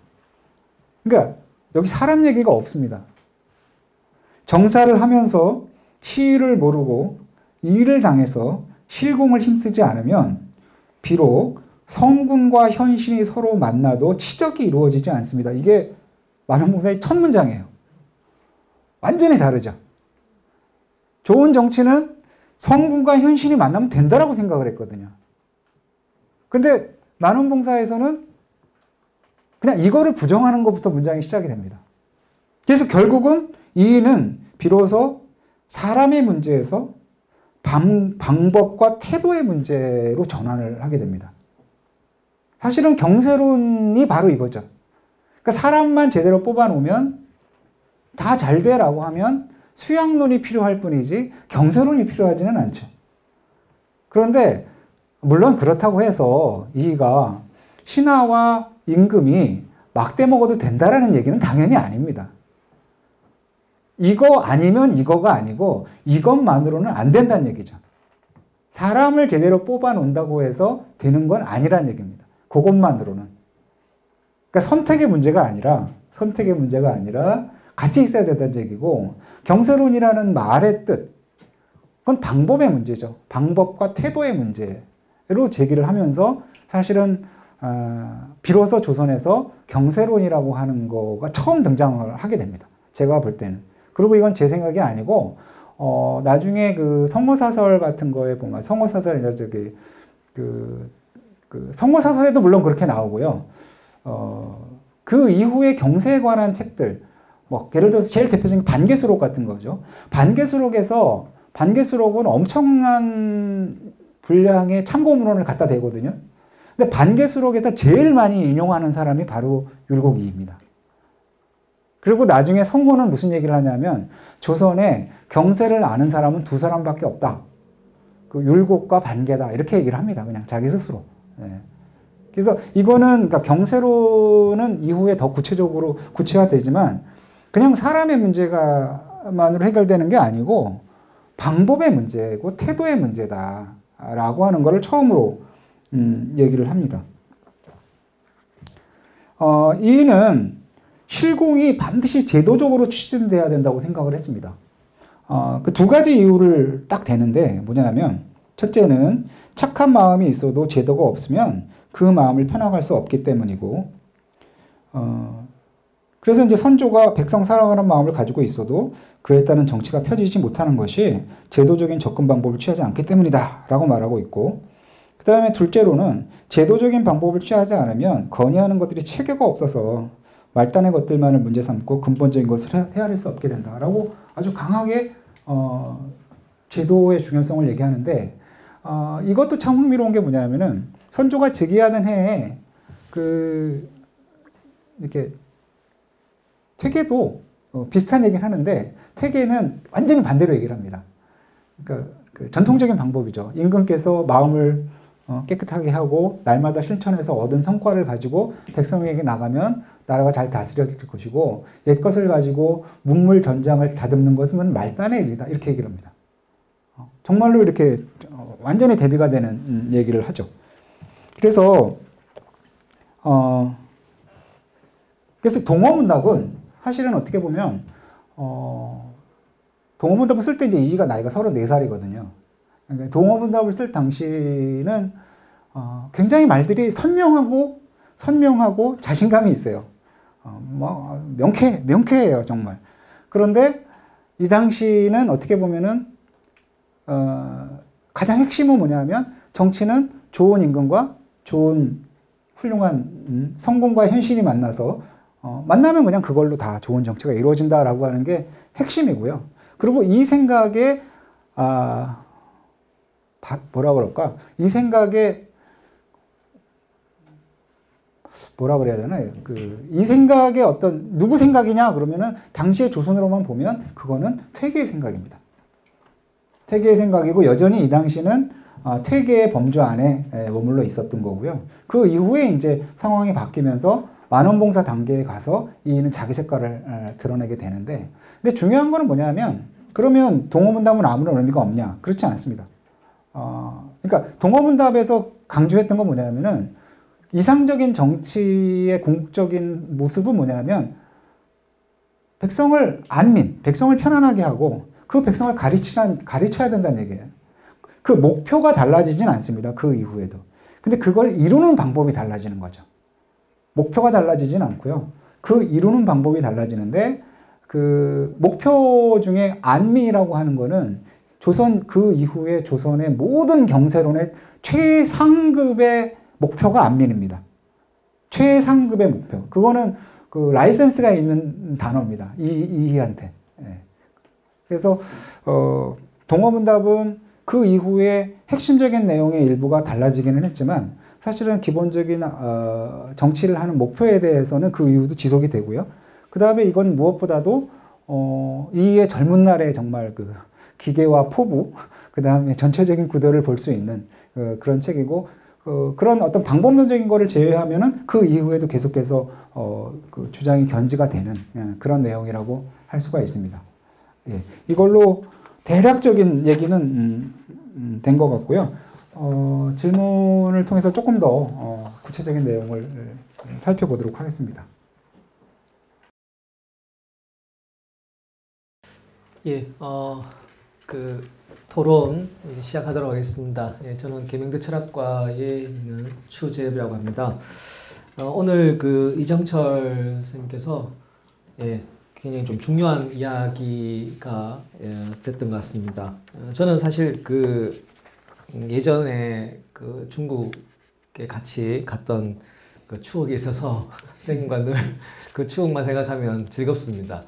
그러니까 여기 사람 얘기가 없습니다. 정사를 하면서 시를 모르고 일을 당해서 실공을 힘쓰지 않으면 비록 성군과 현신이 서로 만나도 치적이 이루어지지 않습니다. 이게 만원봉사의 첫 문장이에요. 완전히 다르죠. 좋은 정치는 성군과 현신이 만나면 된다라고 생각을 했거든요. 근데 만원봉사에서는 그냥 이거를 부정하는 것부터 문장이 시작이 됩니다. 그래서 결국은 이인은 비로소 사람의 문제에서 방법과 태도의 문제로 전환을 하게 됩니다. 사실은 경세론이 바로 이거죠. 그러니까 사람만 제대로 뽑아놓으면 다 잘 돼라고 하면 수양론이 필요할 뿐이지 경세론이 필요하지는 않죠. 그런데 물론 그렇다고 해서 이가 신하와 임금이 막대 먹어도 된다라는 얘기는 당연히 아닙니다. 이거 아니면 이거가 아니고 이것만으로는 안 된다는 얘기죠. 사람을 제대로 뽑아놓는다고 해서 되는 건 아니란 얘기입니다. 그것만으로는. 그러니까 선택의 문제가 아니라 같이 있어야 된다는 얘기고, 경세론이라는 말의 뜻, 그건 방법의 문제죠. 방법과 태도의 문제로 제기를 하면서 사실은 비로소 조선에서 경세론이라고 하는 거가 처음 등장을 하게 됩니다. 제가 볼 때는. 그리고 이건 제 생각이 아니고 나중에 그 성어사설 같은 거에 보면 성어사설이라 성어사설에도 물론 그렇게 나오고요. 그 이후에 경세에 관한 책들, 뭐 예를 들어서 제일 대표적인 반개수록 같은 거죠. 반개수록은 엄청난 분량의 참고문헌을 갖다 대거든요. 근데 반개수록에서 제일 많이 인용하는 사람이 바로 율곡이입니다. 그리고 나중에 성호는 무슨 얘기를 하냐면 조선에 경세를 아는 사람은 두 사람밖에 없다. 그 율곡과 반개다. 이렇게 얘기를 합니다. 그냥 자기 스스로. 네. 그래서 이거는 그러니까 경세로는 이후에 더 구체적으로 구체화되지만 그냥 사람의 문제만으로 해결되는 게 아니고 방법의 문제고 태도의 문제다라고 하는 것을 처음으로 얘기를 합니다. 이는 실공이 반드시 제도적으로 추진돼야 된다고 생각을 했습니다. 그 두 가지 이유를 딱 대는데 뭐냐면, 첫째는 착한 마음이 있어도 제도가 없으면 그 마음을 펴나갈 수 없기 때문이고, 그래서 이제 선조가 백성 사랑하는 마음을 가지고 있어도 그에 따른 정치가 펴지지 못하는 것이 제도적인 접근 방법을 취하지 않기 때문이다 라고 말하고 있고, 그 다음에 둘째로는 제도적인 방법을 취하지 않으면 건의하는 것들이 체계가 없어서 말단의 것들만을 문제 삼고 근본적인 것을 헤아릴 수 없게 된다라고 아주 강하게 제도의 중요성을 얘기하는데, 이것도 참 흥미로운 게 뭐냐면은 선조가 즉위하는 해에 이렇게 퇴계도 비슷한 얘기를 하는데 퇴계는 완전히 반대로 얘기를 합니다. 그러니까 그 전통적인 방법이죠. 임금께서 마음을 깨끗하게 하고 날마다 실천해서 얻은 성과를 가지고 백성에게 나가면 나라가 잘 다스려질 것이고, 옛것을 가지고 문물전장을 다듬는 것은 말단의 일이다. 이렇게 얘기를 합니다. 정말로 이렇게 완전히 대비가 되는 얘기를 하죠. 그래서 동어문답은 사실은 어떻게 보면 동어문답을 쓸 때 이제 이가 나이가 34살이거든요. 그러니까 동어문답을 쓸 당시는 굉장히 말들이 선명하고 자신감이 있어요. 명쾌해요, 정말. 그런데 이 당시는 어떻게 보면은 가장 핵심은 뭐냐면 정치는 좋은 임금과 좋은 훌륭한 성공과 현실이 만나서 만나면 그냥 그걸로 다 좋은 정치가 이루어진다라고 하는 게 핵심이고요. 그리고 이 생각에 뭐라 그럴까? 이 생각에 뭐라 그래야 되나요? 이 생각에 누구 생각이냐 그러면은 당시의 조선으로만 보면 그거는 퇴계의 생각입니다. 퇴계의 생각이고 여전히 이 당시는 퇴계의 범주 안에 머물러 있었던 거고요. 그 이후에 이제 상황이 바뀌면서 만원봉사 단계에 가서 이는 자기 색깔을 드러내게 되는데, 근데 중요한 거는 뭐냐면, 그러면 동어문답은 아무런 의미가 없냐? 그렇지 않습니다. 그러니까 동어문답에서 강조했던 건 뭐냐면은 이상적인 정치의 궁극적인 모습은 뭐냐면 백성을 편안하게 하고 그 백성을 가르쳐야 된다는 얘기예요. 그 목표가 달라지진 않습니다. 그 이후에도. 근데 그걸 이루는 방법이 달라지는 거죠. 목표가 달라지진 않고요. 그 이루는 방법이 달라지는데, 그 목표 중에 안미라고 하는 거는 그 이후에 조선의 모든 경세론의 최상급의 목표가 안민입니다. 최상급의 목표. 그거는 그 라이센스가 있는 단어입니다. 이희한테. 예. 그래서 동어문답은 그 이후에 핵심적인 내용의 일부가 달라지기는 했지만 사실은 기본적인 정치를 하는 목표에 대해서는 그 이후도 지속이 되고요. 그 다음에 이건 무엇보다도 이의 젊은 날에 정말 그 기계와 포부, 그 다음에 전체적인 구도를 볼 수 있는 그런 책이고, 그런 어떤 방법론적인 거를 제외하면은 그 이후에도 계속해서 그 주장이 견지가 되는 그런 내용이라고 할 수가 있습니다. 예, 이걸로 대략적인 얘기는 된 것 같고요. 질문을 통해서 조금 더 구체적인 내용을 살펴보도록 하겠습니다. 예, 그 토론 시작하도록 하겠습니다. 예, 저는 계명대 철학과에 있는 추재엽이라고 합니다. 오늘 그 이정철 선생님께서 예, 굉장히 좀 중요한 이야기가 됐던 것 같습니다. 저는 사실 그 예전에 그 중국에 같이 갔던 그 추억이 있어서 선생님과 늘 그 추억만 생각하면 즐겁습니다.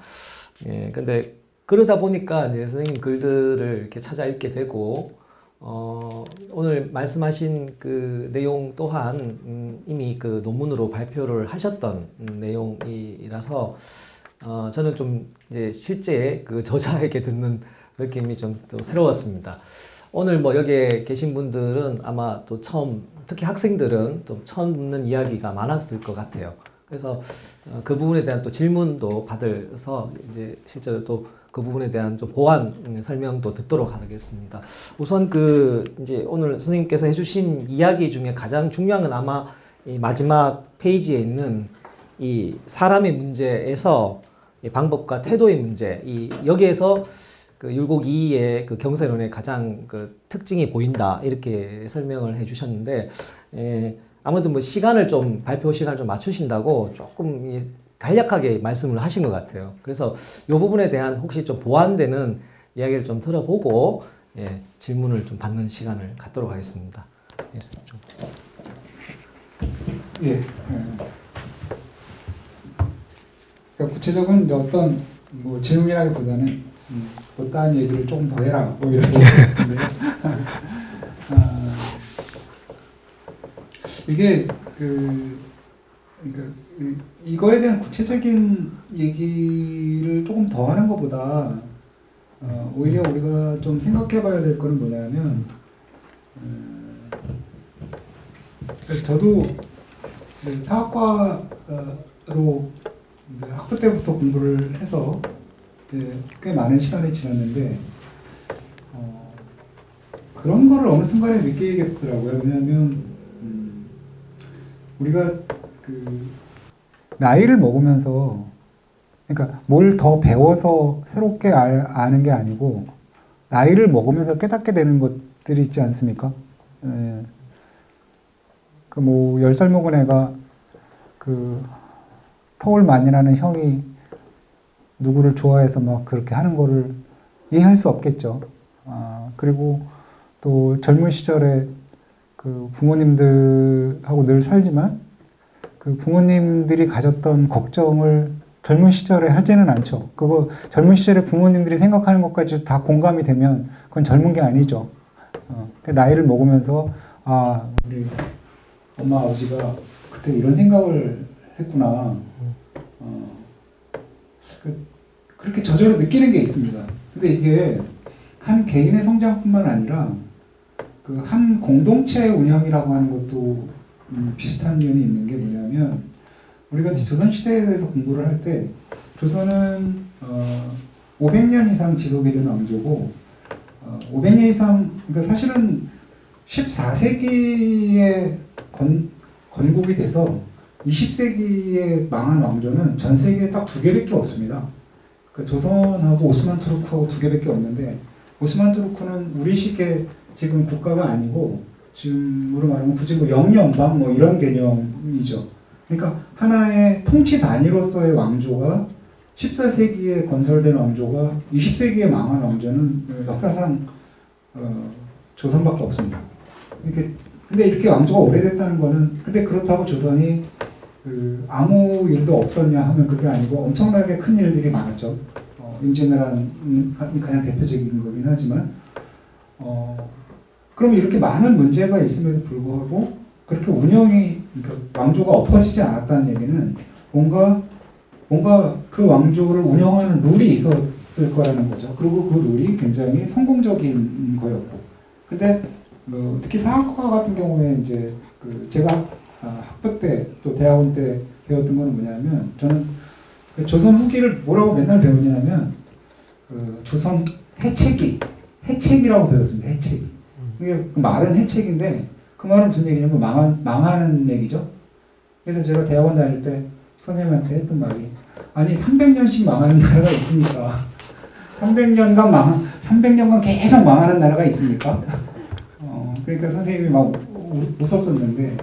예, 근데 그러다 보니까 이제 선생님 글들을 이렇게 찾아 읽게 되고, 오늘 말씀하신 그 내용 또한 이미 그 논문으로 발표를 하셨던 내용이라서, 저는 좀 이제 실제 그 저자에게 듣는 느낌이 좀 또 새로웠습니다. 오늘 뭐 여기에 계신 분들은 아마 또 처음, 특히 학생들은 또 처음 듣는 이야기가 많았을 것 같아요. 그래서 그 부분에 대한 또 질문도 받아서 이제 실제로 또 그 부분에 대한 좀 보완 설명도 듣도록 하겠습니다. 우선 그 이제 오늘 선생님께서 해주신 이야기 중에 가장 중요한 건 아마 이 마지막 페이지에 있는 이 사람의 문제에서 이 방법과 태도의 문제, 이 여기에서 그 율곡 2의 그 경서론의 가장 그 특징이 보인다 이렇게 설명을 해주셨는데, 아무래도 뭐 시간을 좀 발표 시간을 좀 맞추신다고 조금 간략하게 말씀을 하신 것 같아요. 그래서 이 부분에 대한 혹시 좀 보완되는 이야기를 좀 들어보고 질문을 좀 받는 시간을 갖도록 하겠습니다. 예. 그러니까 구체적인 어떤 뭐 질문이라기보다는 어떠한 얘기를 조금 더 해라 뭐 이렇게 이게 그러니까 이거에 대한 구체적인 얘기를 조금 더 하는 것보다 오히려 우리가 좀 생각해봐야 될 거는 뭐냐면, 저도 사학과로 학부 때부터 공부를 해서 꽤 많은 시간이 지났는데 그런 거를 어느 순간에 느끼겠더라고요. 왜냐하면 우리가 그 나이를 먹으면서, 그러니까 뭘 더 배워서 새롭게 아는 게 아니고 나이를 먹으면서 깨닫게 되는 것들이 있지 않습니까? 그 뭐 10살 먹은 애가 그 터울만이라는 형이 누구를 좋아해서 막 그렇게 하는 거를 이해할 수 없겠죠. 그리고 또 젊은 시절에 그 부모님들하고 늘 살지만 그 부모님들이 가졌던 걱정을 젊은 시절에 하지는 않죠. 그거 젊은 시절에 부모님들이 생각하는 것까지 다 공감이 되면 그건 젊은 게 아니죠. 나이를 먹으면서 우리 엄마 아버지가 그때 이런 생각을 했구나. 그렇게 저절로 느끼는 게 있습니다. 근데 이게 한 개인의 성장뿐만 아니라 그 한 공동체의 운영이라고 하는 것도 비슷한 면이 있는 게 뭐냐면, 우리가 조선시대에 대해서 공부를 할 때 조선은 500년 이상 지속이 된 왕조고 500년 이상, 그러니까 사실은 14세기에 건국이 돼서 20세기에 망한 왕조는 전 세계에 딱 2개밖에 없습니다. 그러니까 조선하고 오스만 투르크하고 2개밖에 없는데, 오스만 투르크는 우리식의 지금 국가가 아니고 지금으로 말하면 굳이 뭐 영연방 뭐 이런 개념이죠. 그러니까 하나의 통치 단위로서의 왕조가 14세기에 건설된 왕조가 20세기에 망한 왕조는 역사상 조선밖에 없습니다. 이렇게 근데 이렇게 왕조가 오래됐다는 거는, 근데 그렇다고 조선이 아무 일도 없었냐 하면 그게 아니고 엄청나게 큰 일들이 많았죠. 임진왜란이 가장 대표적인 거긴 하지만, 그럼 이렇게 많은 문제가 있음에도 불구하고 그렇게 운영이, 그러니까 왕조가 엎어지지 않았다는 얘기는 뭔가 그 왕조를 운영하는 룰이 있었을 거라는 거죠. 그리고 그 룰이 굉장히 성공적인 거였고. 근데 특히 사학과 같은 경우에 이제 제가 학부 때 또 대학원 때 배웠던 거는 뭐냐면, 저는 조선 후기를 뭐라고 맨날 배우냐면 조선 해책이라고 배웠습니다. 해책. 이게 말은 해책인데 그 말은 무슨 얘기냐면 망하는 얘기죠. 그래서 제가 대학원 다닐 때 선생님한테 했던 말이, 아니 300년씩 망하는 나라가 있습니까? 300년간 계속 망하는 나라가 있습니까? 그러니까 선생님이 막 웃었었는데,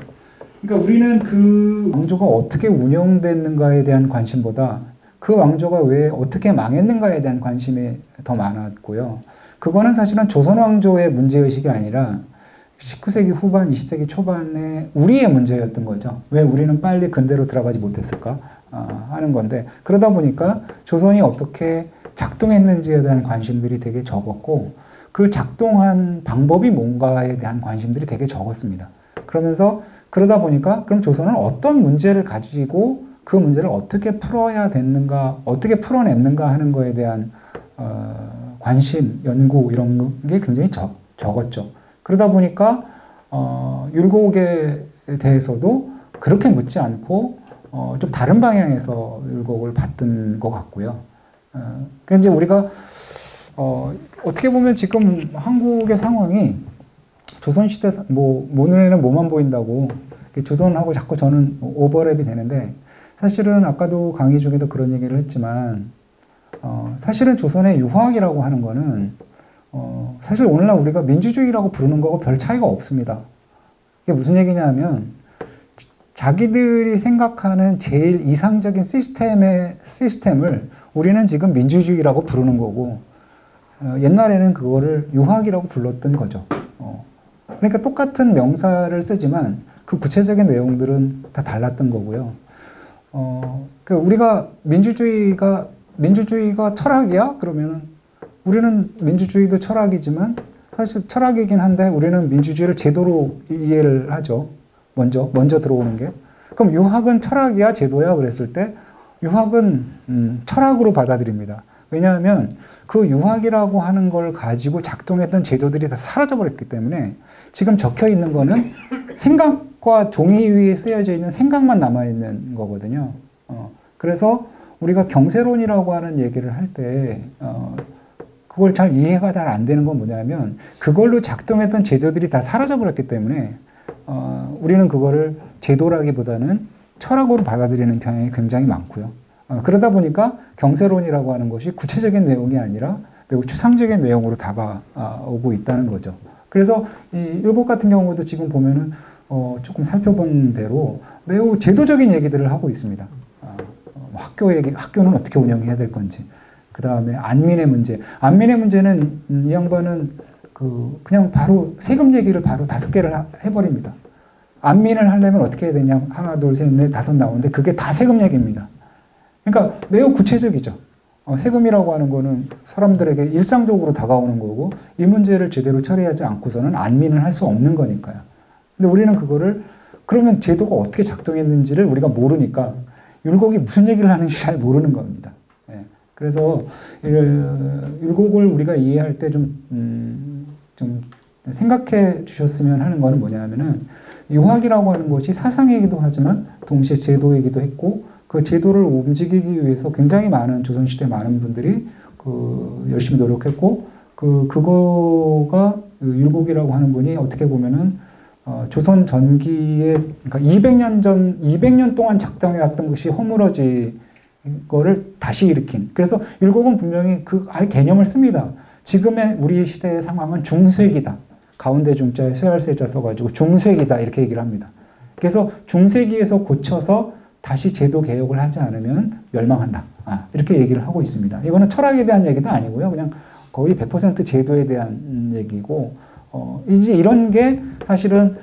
그러니까 우리는 그 왕조가 어떻게 운영됐는가에 대한 관심보다 그 왕조가 왜 어떻게 망했는가에 대한 관심이 더 많았고요. 그거는 사실은 조선 왕조의 문제의식이 아니라 19세기 후반, 20세기 초반에 우리의 문제였던 거죠. 왜 우리는 빨리 근대로 들어가지 못했을까 하는 건데, 그러다 보니까 조선이 어떻게 작동했는지에 대한 관심들이 되게 적었고, 그 작동한 방법이 뭔가에 대한 관심들이 되게 적었습니다. 그러다 보니까 그럼 조선은 어떤 문제를 가지고 그 문제를 어떻게 풀어야 됐는가, 어떻게 풀어냈는가 하는 거에 대한 관심, 연구 이런 게 굉장히 적었죠. 그러다 보니까 율곡에 대해서도 그렇게 묻지 않고 좀 다른 방향에서 율곡을 봤던 것 같고요. 그러니까 이제 우리가 어떻게 보면 지금 한국의 상황이 조선시대, 눈에는 뭐만 보인다고 조선하고 자꾸 저는 오버랩이 되는데, 사실은 아까도 강의 중에도 그런 얘기를 했지만, 사실은 조선의 유화학이라고 하는 거는 사실 오늘날 우리가 민주주의라고 부르는 거하고 별 차이가 없습니다. 이게 무슨 얘기냐 하면, 자기들이 생각하는 제일 이상적인 시스템을 우리는 지금 민주주의라고 부르는 거고, 옛날에는 그거를 유화학이라고 불렀던 거죠. 그러니까 똑같은 명사를 쓰지만 그 구체적인 내용들은 다 달랐던 거고요. 우리가 민주주의가 철학이야? 그러면은 우리는 민주주의도 철학이지만, 사실 철학이긴 한데 우리는 민주주의를 제도로 이해를 하죠. 먼저 들어오는 게. 그럼 유학은 철학이야? 제도야? 그랬을 때 유학은 철학으로 받아들입니다. 왜냐하면 그 유학이라고 하는 걸 가지고 작동했던 제도들이 다 사라져버렸기 때문에 지금 적혀 있는 거는 생각과 종이 위에 쓰여져 있는 생각만 남아있는 거거든요. 그래서 우리가 경세론이라고 하는 얘기를 할 때 그걸 잘 이해가 잘 안 되는 건 뭐냐면, 그걸로 작동했던 제도들이 다 사라져버렸기 때문에 우리는 그거를 제도라기보다는 철학으로 받아들이는 경향이 굉장히 많고요. 그러다 보니까 경세론이라고 하는 것이 구체적인 내용이 아니라 매우 추상적인 내용으로 다가오고 있다는 거죠. 그래서 이 율곡 같은 경우도 지금 보면은 조금 살펴본 대로 매우 제도적인 얘기들을 하고 있습니다. 학교는 어떻게 운영해야 될 건지, 그 다음에 안민의 문제는 이 양반은 그냥 바로 세금 얘기를 바로 5개를 해버립니다. 안민을 하려면 어떻게 해야 되냐, 하나, 둘, 셋, 넷, 5 나오는데 그게 다 세금 얘기입니다. 그러니까 매우 구체적이죠. 세금이라고 하는 거는 사람들에게 일상적으로 다가오는 거고, 이 문제를 제대로 처리하지 않고서는 안민을 할 수 없는 거니까요. 근데 우리는 그러면 제도가 어떻게 작동했는지를 우리가 모르니까 율곡이 무슨 얘기를 하는지 잘 모르는 겁니다. 그래서 율곡을 우리가 이해할 때 좀 생각해 주셨으면 하는 거는 뭐냐면은, 유학이라고 하는 것이 사상이기도 하지만 동시에 제도이기도 했고, 그 제도를 움직이기 위해서 굉장히 많은 조선시대 많은 분들이 열심히 노력했고, 그거가 율곡이라고 하는 분이 어떻게 보면은 조선 전기에, 그러니까 200년 동안 작동해왔던 것이 허물어진 거를 다시 일으킨. 그래서 율곡은 분명히 아예 개념을 씁니다. 지금의 우리 시대의 상황은 중세기다. 가운데 중자에 쇠할세자 써가지고 중세기다 이렇게 얘기를 합니다. 그래서 중세기에서 고쳐서 다시 제도 개혁을 하지 않으면 멸망한다. 이렇게 얘기를 하고 있습니다. 이거는 철학에 대한 얘기도 아니고요. 그냥 거의 100% 제도에 대한 얘기고, 이제 이런 게 사실은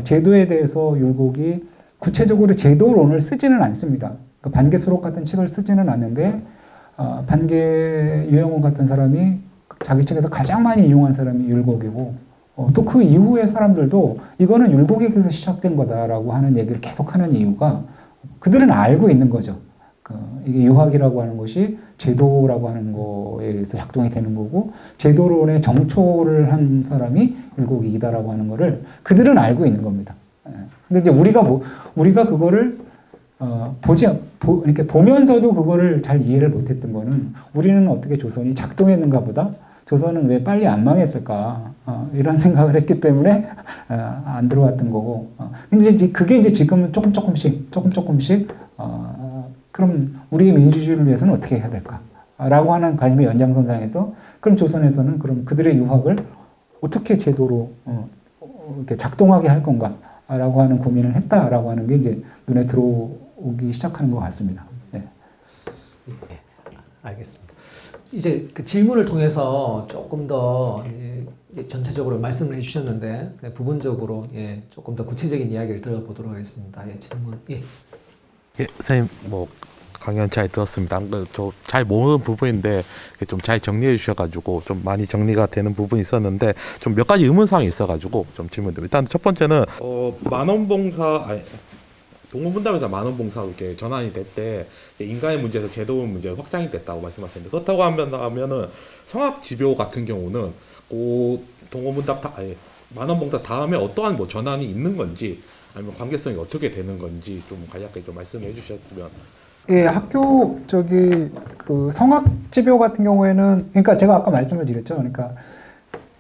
제도에 대해서 율곡이 구체적으로 제도론을 쓰지는 않습니다. 그 반개 수록 같은 책을 쓰지는 않는데 반개 유영훈 같은 사람이 자기 책에서 가장 많이 이용한 사람이 율곡이고 또 그 이후의 사람들도 이거는 율곡에서 시작된 거다라고 하는 얘기를 계속하는 이유가 그들은 알고 있는 거죠. 이게 유학이라고 하는 것이 제도라고 하는 거에 의해서 작동이 되는 거고 제도론의 정초를 한 사람이 율곡이다라고 하는 거를 그들은 알고 있는 겁니다. 근데 이제 우리가 그거를 이렇게 보면서도 그거를 잘 이해를 못했던 거는 우리는 어떻게 조선이 작동했는가 보다 조선은 왜 빨리 안 망했을까 이런 생각을 했기 때문에 안 들어왔던 거고 근데 이제 그게 이제 지금은 조금씩 그럼 우리의 민주주의를 위해서는 어떻게 해야 될까? 라고 하는 관심의 연장선상에서 그럼 조선에서는 그럼 그들의 유학을 어떻게 제도로 이렇게 작동하게 할 건가? 라고 하는 고민을 했다라고 하는 게 이제 눈에 들어오기 시작하는 것 같습니다. 네. 네, 알겠습니다. 이제 그 질문을 통해서 조금 더 이제 전체적으로 말씀을 해주셨는데 부분적으로 조금 더 구체적인 이야기를 들어보도록 하겠습니다. 질문. 예, 선생님 뭐 강연 잘 들었습니다. 저 잘 모르는 부분인데 좀 잘 정리해 주셔가지고 좀 많이 정리가 되는 부분이 있었는데 좀 몇 가지 의문사항이 있어가지고 좀 질문드립니다. 일단 첫 번째는 동문분담에서 만원봉사 이렇게 전환이 될 때 인간의 문제에서 제도 문제가 확장이 됐다고 말씀하셨는데 그렇다고 하면은 성악지교 같은 경우는 동문분담 만원봉사 다음에 어떠한 뭐 전환이 있는 건지 아니면 관계성이 어떻게 되는 건지 좀 간략하게 좀 말씀해 주셨으면. 예, 학교 그 성악지교 같은 경우에는 그러니까 제가 아까 말씀을 드렸죠. 그러니까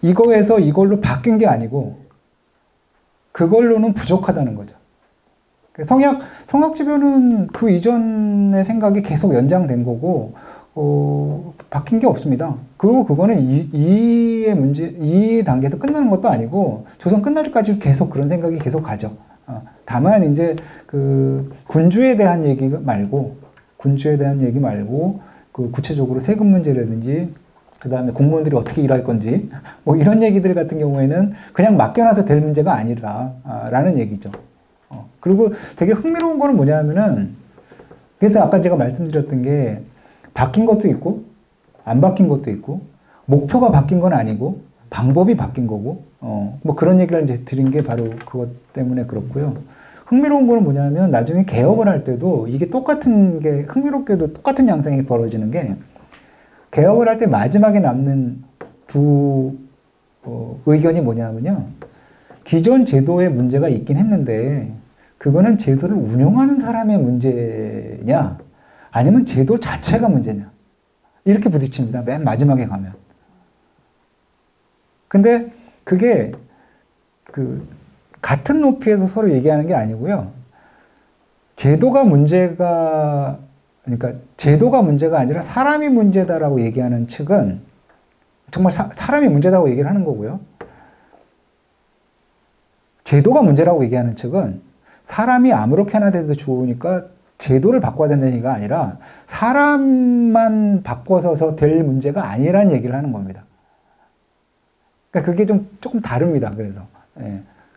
이거에서 이걸로 바뀐 게 아니고 그걸로는 부족하다는 거죠. 성악지교는 그 이전의 생각이 계속 연장된 거고 바뀐 게 없습니다. 그리고 그거는 이 단계에서 끝나는 것도 아니고 조선 끝날 때까지 계속 그런 생각이 계속 가죠. 다만 이제 그 군주에 대한 얘기 말고 그 구체적으로 세금 문제라든지 그 다음에 공무원들이 어떻게 일할 건지 뭐 이런 얘기들 같은 경우에는 그냥 맡겨놔서 될 문제가 아니라라는 얘기죠. 그리고 되게 흥미로운 거는 뭐냐면은 그래서 아까 제가 말씀드렸던 게 바뀐 것도 있고 안 바뀐 것도 있고 목표가 바뀐 건 아니고 방법이 바뀐 거고 뭐 그런 얘기를 이제 드린 게 바로 그것 때문에 그렇고요. 흥미로운 거는 뭐냐면 나중에 개혁을 할 때도 이게 똑같은 게 흥미롭게도 똑같은 양상이 벌어지는 게 개혁을 할 때 마지막에 남는 두 의견이 뭐냐면요. 기존 제도에 문제가 있긴 했는데 그거는 제도를 운영하는 사람의 문제냐 아니면 제도 자체가 문제냐 이렇게 부딪힙니다. 맨 마지막에 가면. 근데 그게 같은 높이에서 서로 얘기하는 게 아니고요. 제도가 문제가 아니라 사람이 문제다라고 얘기하는 측은 정말 사람이 문제다라고 얘기를 하는 거고요. 제도가 문제라고 얘기하는 측은 사람이 아무렇게나 돼도 좋으니까 제도를 바꿔야 된다는 얘기가 아니라 사람만 바꿔서서 될 문제가 아니라는 얘기를 하는 겁니다. 그러니까 그게 조금 다릅니다. 그래서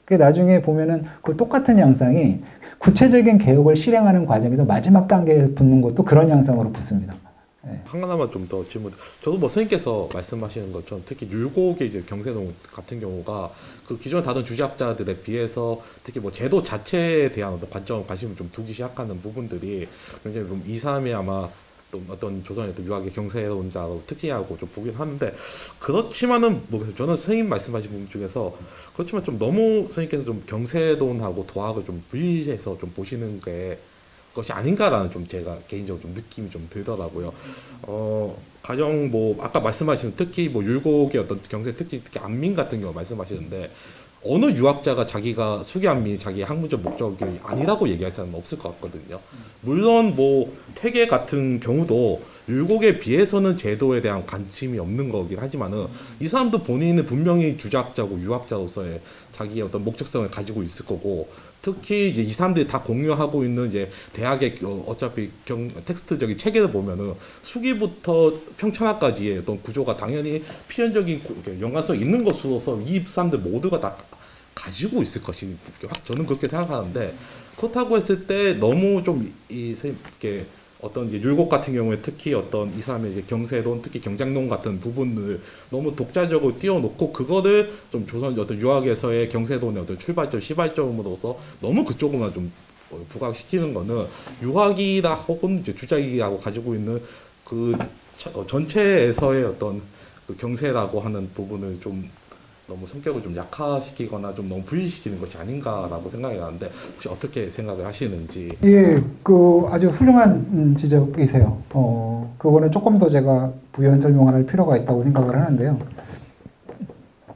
그 나중에 보면은 그 똑같은 양상이 구체적인 개혁을 실행하는 과정에서 마지막 단계에 붙는 것도 그런 양상으로 붙습니다. 하나만 좀 더 질문. 저도 뭐 선생님께서 말씀하시는 것처럼 특히 율곡의 이제 경세동 같은 경우가 그 기존에 다른 주지학자들에 비해서 특히 뭐 제도 자체에 대한 어떤 관심을 좀 두기 시작하는 부분들이 굉장히 좀 2, 3이 아마 또 어떤 조선의 또 유학의 경세론자로 특이하고 좀 보긴 하는데 그렇지만은 뭐 저는 선생님 말씀하신 부분 중에서 그렇지만 좀 너무 선생님께서 좀 경세론하고 도학을 좀 분리해서 좀 보시는 게 것이 아닌가라는 좀 제가 개인적으로 좀 느낌이 좀 들더라고요. 가령 뭐 아까 말씀하신 특히 뭐 율곡의 어떤 경세 특히 안민 같은 경우 말씀하시는데 어느 유학자가 자기가 수기안민이 자기의 학문적 목적이 아니라고 얘기할 사람은 없을 것 같거든요. 물론 뭐 퇴계 같은 경우도 율곡에 비해서는 제도에 대한 관심이 없는 거긴 하지만은 이 사람도 본인은 분명히 주작자고 유학자로서의 자기의 어떤 목적성을 가지고 있을 거고 특히 이제 이 사람들이 다 공유하고 있는 이제 대학의 어차피 텍스트적인 체계를 보면은 수기부터 평천하까지의 어떤 구조가 당연히 필연적인 연관성이 있는 것으로서 이 사람들 모두가 다 가지고 있을 것이 저는 그렇게 생각하는데 그렇다고 했을 때 너무 좀 이게 어떤 이제 율곡 같은 경우에 특히 어떤 이 사람의 이제 경세론 특히 경장론 같은 부분을 너무 독자적으로 띄워놓고 그거를 좀 조선 어떤 유학에서의 경세론의 어떤 출발점 시발점으로서 너무 그쪽으로만 좀 부각시키는 거는 유학이나 혹은 이제 주작이라고 가지고 있는 그 전체에서의 어떤 그 경세라고 하는 부분을 좀 너무 성격을 좀 약화시키거나 좀 너무 부의시키는 것이 아닌가라고 생각이 나는데 혹시 어떻게 생각을 하시는지. 예, 그 아주 훌륭한 지적이세요. 그거는 조금 더 제가 부연 설명할 필요가 있다고 생각을 하는데요.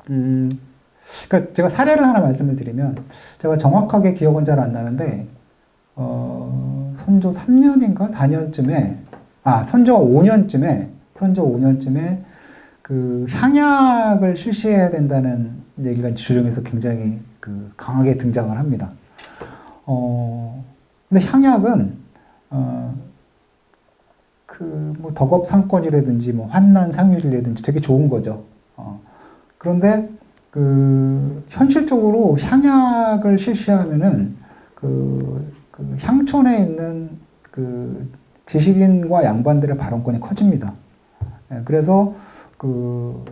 그러니까 제가 사례를 하나 말씀을 드리면 제가 정확하게 기억은 잘 안 나는데 선조 3년인가 4년쯤에 선조 5년쯤에 그 향약을 실시해야 된다는 얘기가 주정에서 굉장히 그 강하게 등장을 합니다. 근데 향약은 그 뭐 덕업상권이라든지 뭐 환난상률이라든지 되게 좋은 거죠. 그런데 그 현실적으로 향약을 실시하면은 그 향촌에 있는 그 지식인과 양반들의 발언권이 커집니다. 그래서 그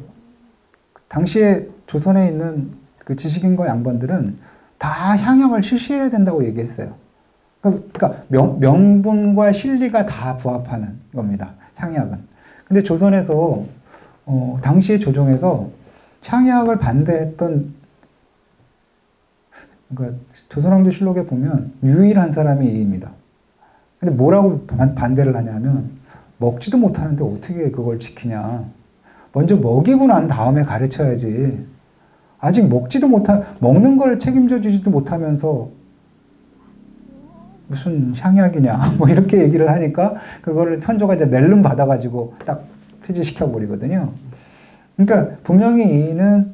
당시에 조선에 있는 그 지식인과 양반들은 다 향약을 실시해야 된다고 얘기했어요. 그러니까 명분과 실리가 다 부합하는 겁니다. 향약은. 근데 조선에서 당시의 조정에서 향약을 반대했던 그러니까 조선왕조실록에 보면 유일한 사람이 이입니다. 근데 뭐라고 반대를 하냐면 먹지도 못하는데 어떻게 그걸 지키냐. 먼저 먹이고 난 다음에 가르쳐야지. 아직 먹는 걸 책임져 주지도 못하면서 무슨 향약이냐. 뭐 이렇게 얘기를 하니까 그거를 선조가 이제 낼름 받아가지고 딱 폐지시켜 버리거든요. 그러니까 분명히 이는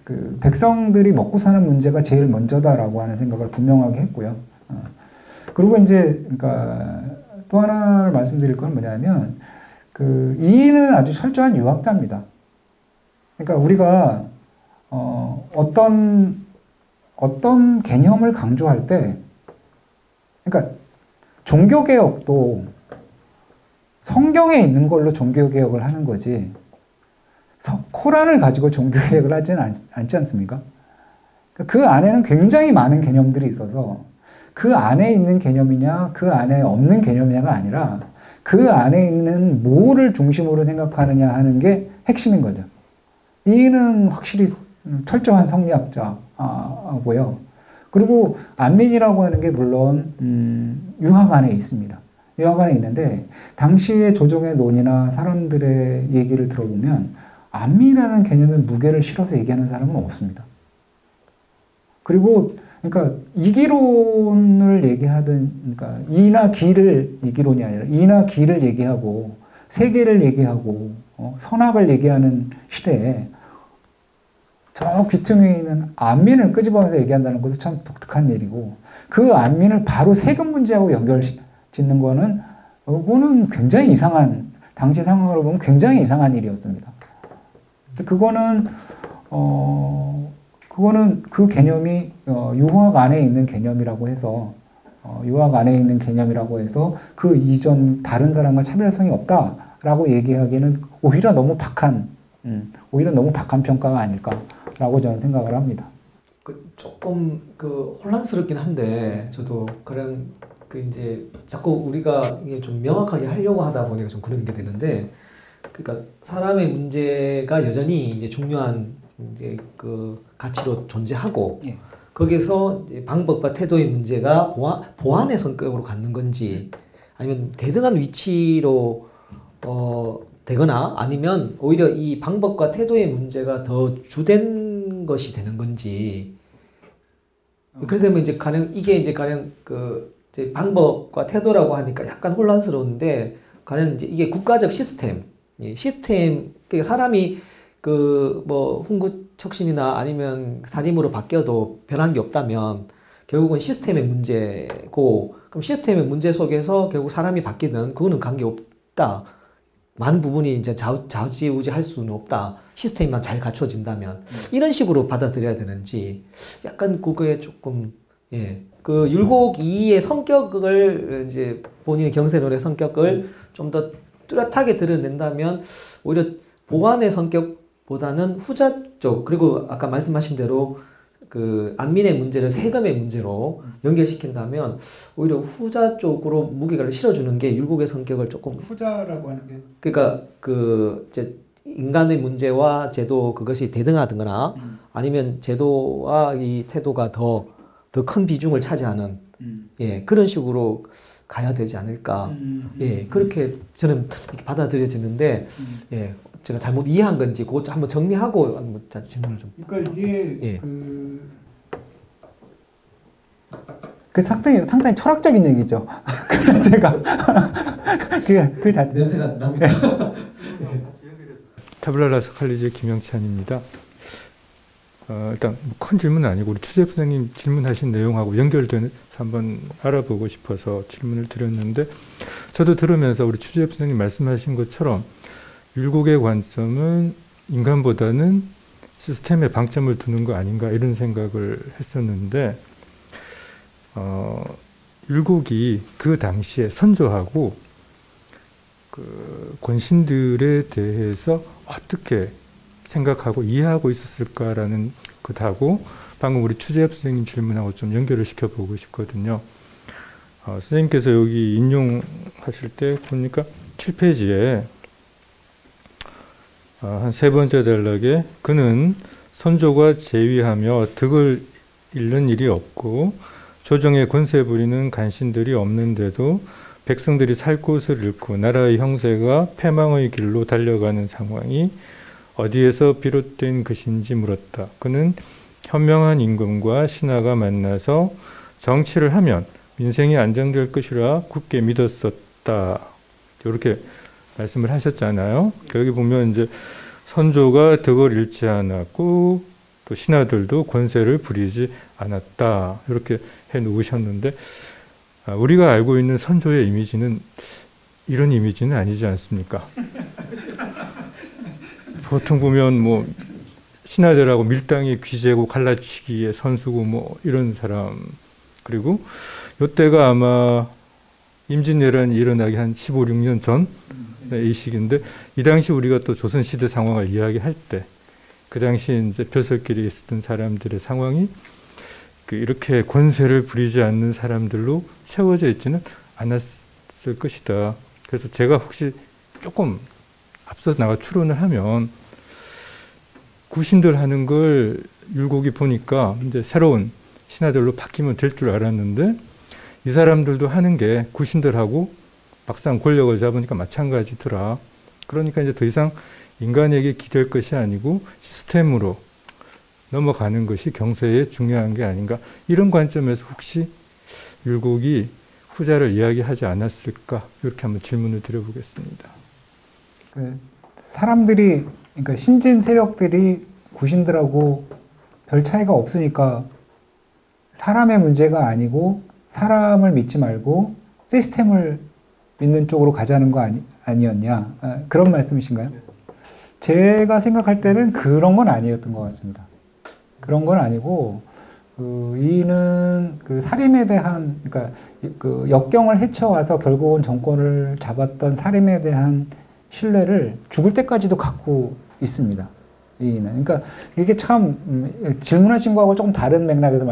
그 백성들이 먹고 사는 문제가 제일 먼저다라고 하는 생각을 분명하게 했고요. 그리고 이제 그러니까 또 하나를 말씀드릴 건 뭐냐면 그 이인은 아주 철저한 유학자입니다. 그러니까 우리가 어떤 개념을 강조할 때, 그러니까 종교개혁도 성경에 있는 걸로 종교개혁을 하는 거지, 코란을 가지고 종교개혁을 하지는 않지 않습니까? 그 안에는 굉장히 많은 개념들이 있어서 그 안에 있는 개념이냐, 그 안에 없는 개념이냐가 아니라 그 안에 있는 뭐를 중심으로 생각하느냐 하는 게 핵심인 거죠. 이는 확실히 철저한 성리학자고요. 그리고 안민이라고 하는 게 물론 유학 안에 있습니다. 유학 안에 있는데 당시의 조정의 논의나 사람들의 얘기를 들어보면 안민이라는 개념에 무게를 실어서 얘기하는 사람은 없습니다. 그리고 그러니까 이기론을 얘기하든, 그러니까 이나 기를 이기론이 아니라 이나 기를 얘기하고 세계를 얘기하고 선악을 얘기하는 시대에 저 귀퉁이에 있는 안민을 끄집어내서 얘기한다는 것도 참 독특한 일이고, 그 안민을 바로 세금 문제하고 연결 짓는 거는 그거는 굉장히 이상한, 당시 상황으로 보면 굉장히 이상한 일이었습니다. 그거는 그 개념이 유학 안에 있는 개념이라고 해서 그 이전 다른 사람과 차별성이 없다라고 얘기하기는 오히려 너무 박한 평가가 아닐까라고 저는 생각을 합니다. 조금 혼란스럽긴 한데 저도 그런 이제 자꾸 우리가 이게 좀 명확하게 하려고 하다 보니까 좀 그런 게 되는데, 그러니까 사람의 문제가 여전히 이제 중요한 이제 그 가치로 존재하고, 예. 거기서 이제 방법과 태도의 문제가 보완의 성격으로 갖는 건지, 아니면 대등한 위치로 되거나, 아니면 오히려 이 방법과 태도의 문제가 더 주된 것이 되는 건지. 그러면 이제 이게 이제 방법과 태도라고 하니까 약간 혼란스러운데, 가령 이제 이게 국가적 시스템, 그러니까 사람이 뭐 훈구척신이나 아니면 살림으로 바뀌어도 변한 게 없다면 결국은 시스템의 문제고, 그럼 시스템의 문제 속에서 결국 사람이 바뀌든 그거는 관계없다. 많은 부분이 이제 좌지우지할 수는 없다. 시스템만 잘 갖춰진다면 이런 식으로 받아들여야 되는지 약간 그거에 조금 그 율곡 2의 성격을 이제 본인의 경세론의 성격을 좀 더 뚜렷하게 드러낸다면 오히려 보완의 성격보다는 후자 쪽 그리고 아까 말씀하신 대로 그 안민의 문제를 세금의 문제로 연결시킨다면 오히려 후자 쪽으로 무게를 실어주는 게 율곡의 성격을 조금 후자라고 하는 게 그러니까 그 이제 인간의 문제와 제도 그것이 대등하든거나 아니면 제도와 이 태도가 더 큰 비중을 차지하는 그런 식으로 가야 되지 않을까 그렇게 저는 이렇게 받아들여지는데 제가 잘못 이해한 건지 그것 좀 한번 정리하고 한번 질문을 좀. 그러니까 이게 그 상당히 철학적인 얘기죠. 그 자체가 그 자체 냄새가 납니다. 타블라라스 칼리지의 김영찬입니다. 일단 큰 질문은 아니고 우리 추재엽 선생님 질문하신 내용하고 연결돼서 한번 알아보고 싶어서 질문을 드렸는데 저도 들으면서 우리 추재엽 선생님 말씀하신 것처럼 율곡의 관점은 인간보다는 시스템에 방점을 두는 거 아닌가 이런 생각을 했었는데 율곡이 그 당시에 선조하고 그 권신들에 대해서 어떻게 생각하고 이해하고 있었을까라는 것하고 방금 우리 추재엽 선생님 질문하고 좀 연결을 시켜보고 싶거든요. 선생님께서 여기 인용하실 때 보니까 7페이지에 한 세 번째 단락에 그는 선조가 제위하며 덕을 잃는 일이 없고 조정에 권세 부리는 간신들이 없는데도 백성들이 살 곳을 잃고 나라의 형세가 패망의 길로 달려가는 상황이 어디에서 비롯된 것인지 물었다. 그는 현명한 임금과 신하가 만나서 정치를 하면 민생이 안정될 것이라 굳게 믿었었다. 이렇게 말씀을 하셨잖아요. 여기 보면 이제 선조가 덕을 잃지 않았고 또 신하들도 권세를 부리지 않았다. 이렇게 해 놓으셨는데 우리가 알고 있는 선조의 이미지는 이런 이미지는 아니지 않습니까? 보통 보면 뭐 신하들하고 밀당의 귀재고 갈라치기의 선수고 뭐 이런 사람 그리고 이때가 아마 임진왜란이 일어나기 한 15, 16년 전 이 시기인데 이 당시 우리가 또 조선시대 상황을 이야기할 때 그 당시 이제 벼슬길에 있었던 사람들의 상황이 이렇게 권세를 부리지 않는 사람들로 채워져 있지는 않았을 것이다. 그래서 제가 혹시 조금 앞서서 나가 추론을 하면 구신들 하는 걸 율곡이 보니까 이제 새로운 신하들로 바뀌면 될 줄 알았는데 이 사람들도 하는 게 구신들하고 막상 권력을 잡으니까 마찬가지더라. 그러니까 이제 더 이상 인간에게 기댈 것이 아니고 시스템으로 넘어가는 것이 경세에 중요한 게 아닌가. 이런 관점에서 혹시 율곡이 후자를 이야기하지 않았을까. 이렇게 한번 질문을 드려보겠습니다. 사람들이 그러니까 신진 세력들이 구신들하고 별 차이가 없으니까 사람의 문제가 아니고 사람을 믿지 말고 시스템을 믿는 쪽으로 가자는 거 아니었냐. 그런 말씀이신가요? 제가 생각할 때는 그런 건 아니었던 것 같습니다. 그런 건 아니고 이는 그 사림에 대한 그러니까 그 역경을 헤쳐와서 결국은 정권을 잡았던 사림에 대한 신뢰를 죽을 때까지도 갖고 있습니다. 이는 그러니까 이게 참 질문하신 거하고 조금 다른 맥락에서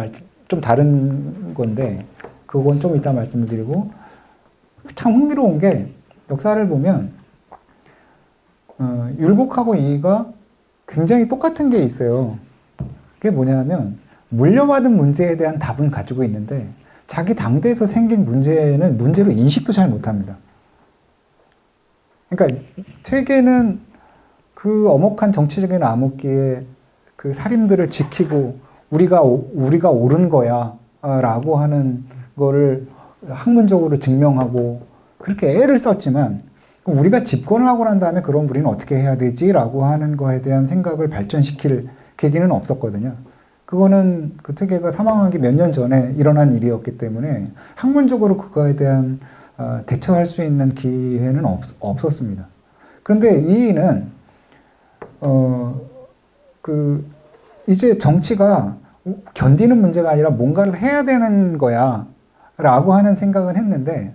좀 다른 건데 그건 좀 이따 말씀을 드리고 참 흥미로운 게 역사를 보면 율곡하고 이가 굉장히 똑같은 게 있어요. 그게 뭐냐면 물려받은 문제에 대한 답은 가지고 있는데 자기 당대에서 생긴 문제는 문제로 인식도 잘 못합니다. 그러니까 퇴계는 그 엄혹한 정치적인 암흑기에 그 살인들을 지키고 우리가 옳은 거야 라고 하는 거를 학문적으로 증명하고 그렇게 애를 썼지만 우리가 집권을 하고 난 다음에 그럼 우리는 어떻게 해야 되지? 라고 하는 거에 대한 생각을 발전시킬 계기는 없었거든요. 그거는 그 퇴계가 사망하기 몇 년 전에 일어난 일이었기 때문에 학문적으로 그거에 대한 대처할 수 있는 기회는 없었습니다. 그런데 이인은 이제 정치가 견디는 문제가 아니라 뭔가를 해야 되는 거야 라고 하는 생각은 했는데,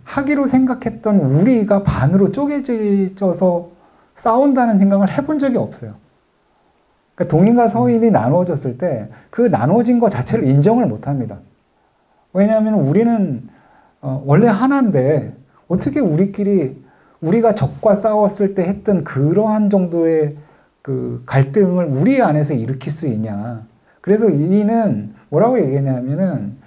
하기로 생각했던 우리가 반으로 쪼개져서 싸운다는 생각을 해본 적이 없어요. 그러니까 동인과 서인이 나누어졌을 때 그 나누어진 것 자체를 인정을 못 합니다. 왜냐하면 우리는 원래 하나인데 어떻게 우리가 적과 싸웠을 때 했던 그러한 정도의 그 갈등을 우리 안에서 일으킬 수 있냐. 그래서 이는 뭐라고 얘기했냐면은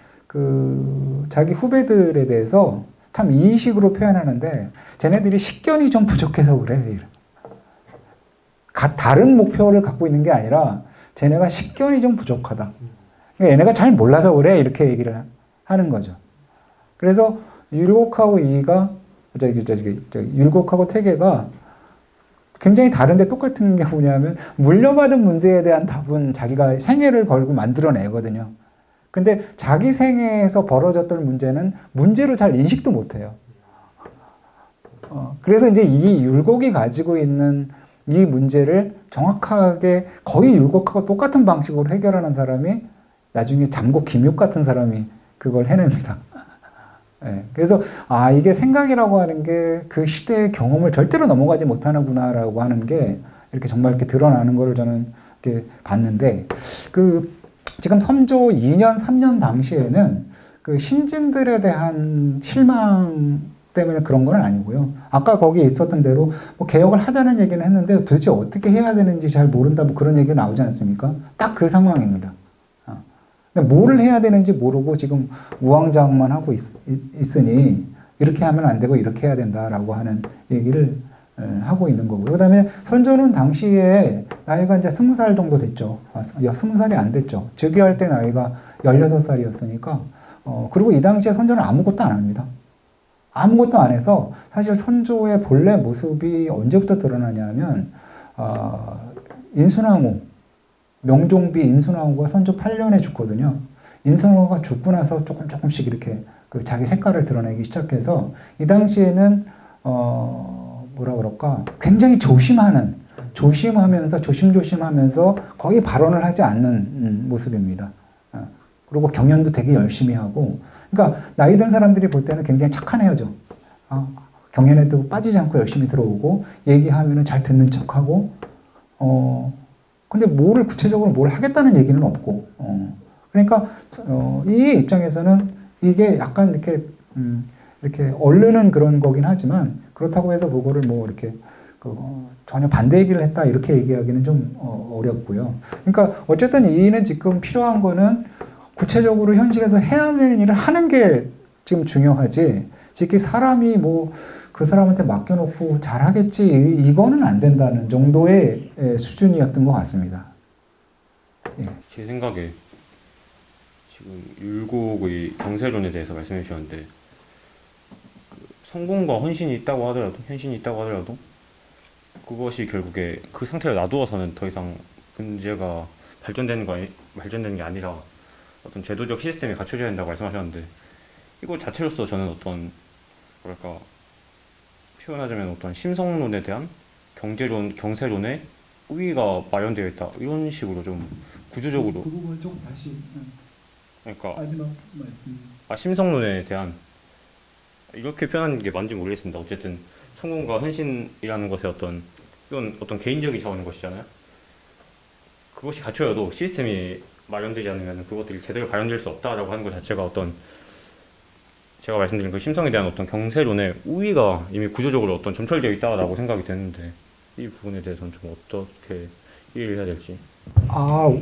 자기 후배들에 대해서 참 이 식으로 표현하는데, 쟤네들이 식견이 좀 부족해서 그래. 다른 목표를 갖고 있는 게 아니라 쟤네가 식견이 좀 부족하다. 그러니까 얘네가 잘 몰라서 그래. 이렇게 얘기를 하는 거죠. 그래서 율곡하고 율곡하고 퇴계가 굉장히 다른데 똑같은 게 뭐냐면, 물려받은 문제에 대한 답은 자기가 생애를 걸고 만들어내거든요. 근데 자기 생애에서 벌어졌던 문제는 문제로 잘 인식도 못해요. 그래서 이제 이 율곡이 가지고 있는 이 문제를 정확하게 거의 율곡하고 똑같은 방식으로 해결하는 사람이 나중에 잠곡 김육 같은 사람이 그걸 해냅니다. 네, 그래서 이게 생각이라고 하는 게 그 시대의 경험을 절대로 넘어가지 못하는구나라고 하는 게 이렇게 정말 이렇게 드러나는 거를 저는 이렇게 봤는데, 지금 선조 2년, 3년 당시에는 그 신진들에 대한 실망 때문에 그런 건 아니고요. 아까 거기에 있었던 대로 뭐 개혁을 하자는 얘기는 했는데 도대체 어떻게 해야 되는지 잘 모른다, 뭐 그런 얘기가 나오지 않습니까? 딱 그 상황입니다. 근데 뭐를 해야 되는지 모르고 지금 우왕좌왕만 하고 있으니 이렇게 하면 안 되고 이렇게 해야 된다라고 하는 얘기를 하고 있는 거고요. 그 다음에 선조는 당시에 나이가 이제 20살 정도 됐죠. 20살이 안 됐죠. 즉위할 때 나이가 16살이었으니까. 그리고 이 당시에 선조는 아무것도 안 합니다. 아무것도 안 해서 사실 선조의 본래 모습이 언제부터 드러나냐면, 인순왕후, 명종비 인순왕후가 선조 8년에 죽거든요. 인순왕후가 죽고 나서 조금씩 이렇게 자기 색깔을 드러내기 시작해서, 이 당시에는 뭐라 그럴까, 굉장히 조심하면서 조심하면서 거의 발언을 하지 않는 모습입니다. 그리고 경연도 되게 열심히 하고, 그러니까 나이 든 사람들이 볼 때는 굉장히 착한 애죠. 경연에도 빠지지 않고 열심히 들어오고, 얘기하면은 잘 듣는 척하고, 근데 구체적으로 뭘 하겠다는 얘기는 없고, 그러니까 이 입장에서는 이게 약간 이렇게 얼르는 그런 거긴 하지만, 그렇다고 해서 그거를 뭐 이렇게 전혀 반대 얘기를 했다 이렇게 얘기하기는 좀 어렵고요. 그러니까 어쨌든 이는 지금 필요한 거는 구체적으로 현실에서 해야 되는 일을 하는 게 지금 중요하지, 특히 사람이 뭐 그 사람한테 맡겨놓고 잘하겠지 이거는 안 된다는 정도의 수준이었던 것 같습니다. 예. 제 생각에 지금 율곡의 경세론에 대해서 말씀해 주셨는데, 성공과 헌신이 있다고 하더라도 그것이 결국에 그 상태를 놔두어서는 더 이상 문제가 발전되는 게 아니라 어떤 제도적 시스템이 갖춰져야 된다고 말씀하셨는데, 이거 자체로서 저는 어떤 뭐랄까 표현하자면 어떤 심성론에 대한 경세론의 우위가 마련되어 있다, 이런 식으로 좀 구조적으로 그 부분을 좀 다시 그러니까 마지막 말씀. 심성론에 대한, 이렇게 표현하는 게 맞는지 모르겠습니다. 어쨌든 성공과 헌신이라는 것에 이건 어떤 개인적인 차원인 것이잖아요. 그것이 갖춰져도 시스템이 마련되지 않으면 그것들이 제대로 발현될 수 없다라고 하는 것 자체가 제가 말씀드린 그 심성에 대한 어떤 경세론의 우위가 이미 구조적으로 점철되어 있다라고 생각이 되는데, 이 부분에 대해서는 좀 어떻게 이해를 해야 될지.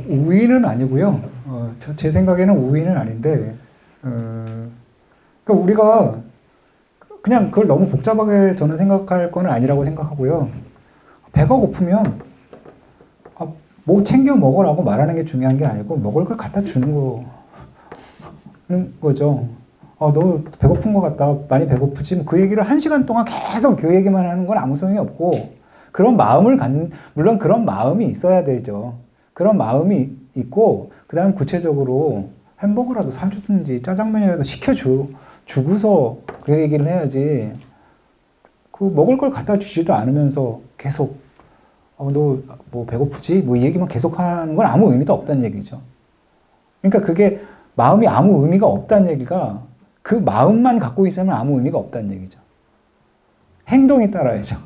우위는 아니고요. 제 생각에는 우위는 아닌데, 그러니까 우리가 그냥 그걸 너무 복잡하게 저는 생각할 건 아니라고 생각하고요. 배가 고프면 뭐 챙겨 먹으라고 말하는 게 중요한 게 아니고, 먹을 걸 갖다 주는 거죠. 너 배고픈 것 같다. 많이 배고프지? 그 얘기를 1시간 동안 계속 그 얘기만 하는 건 아무 소용이 없고, 물론 그런 마음이 있어야 되죠. 그런 마음이 있고, 그 다음 구체적으로 햄버거라도 사주든지 짜장면이라도 시켜주고서 그 얘기를 해야지. 그 먹을 걸 갖다 주지도 않으면서 계속 너 뭐 배고프지? 뭐 이 얘기만 계속 하는 건 아무 의미도 없다는 얘기죠. 그러니까 그게 마음이 아무 의미가 없다는 얘기가 그 마음만 갖고 있으면 아무 의미가 없다는 얘기죠. 행동이 따라야죠.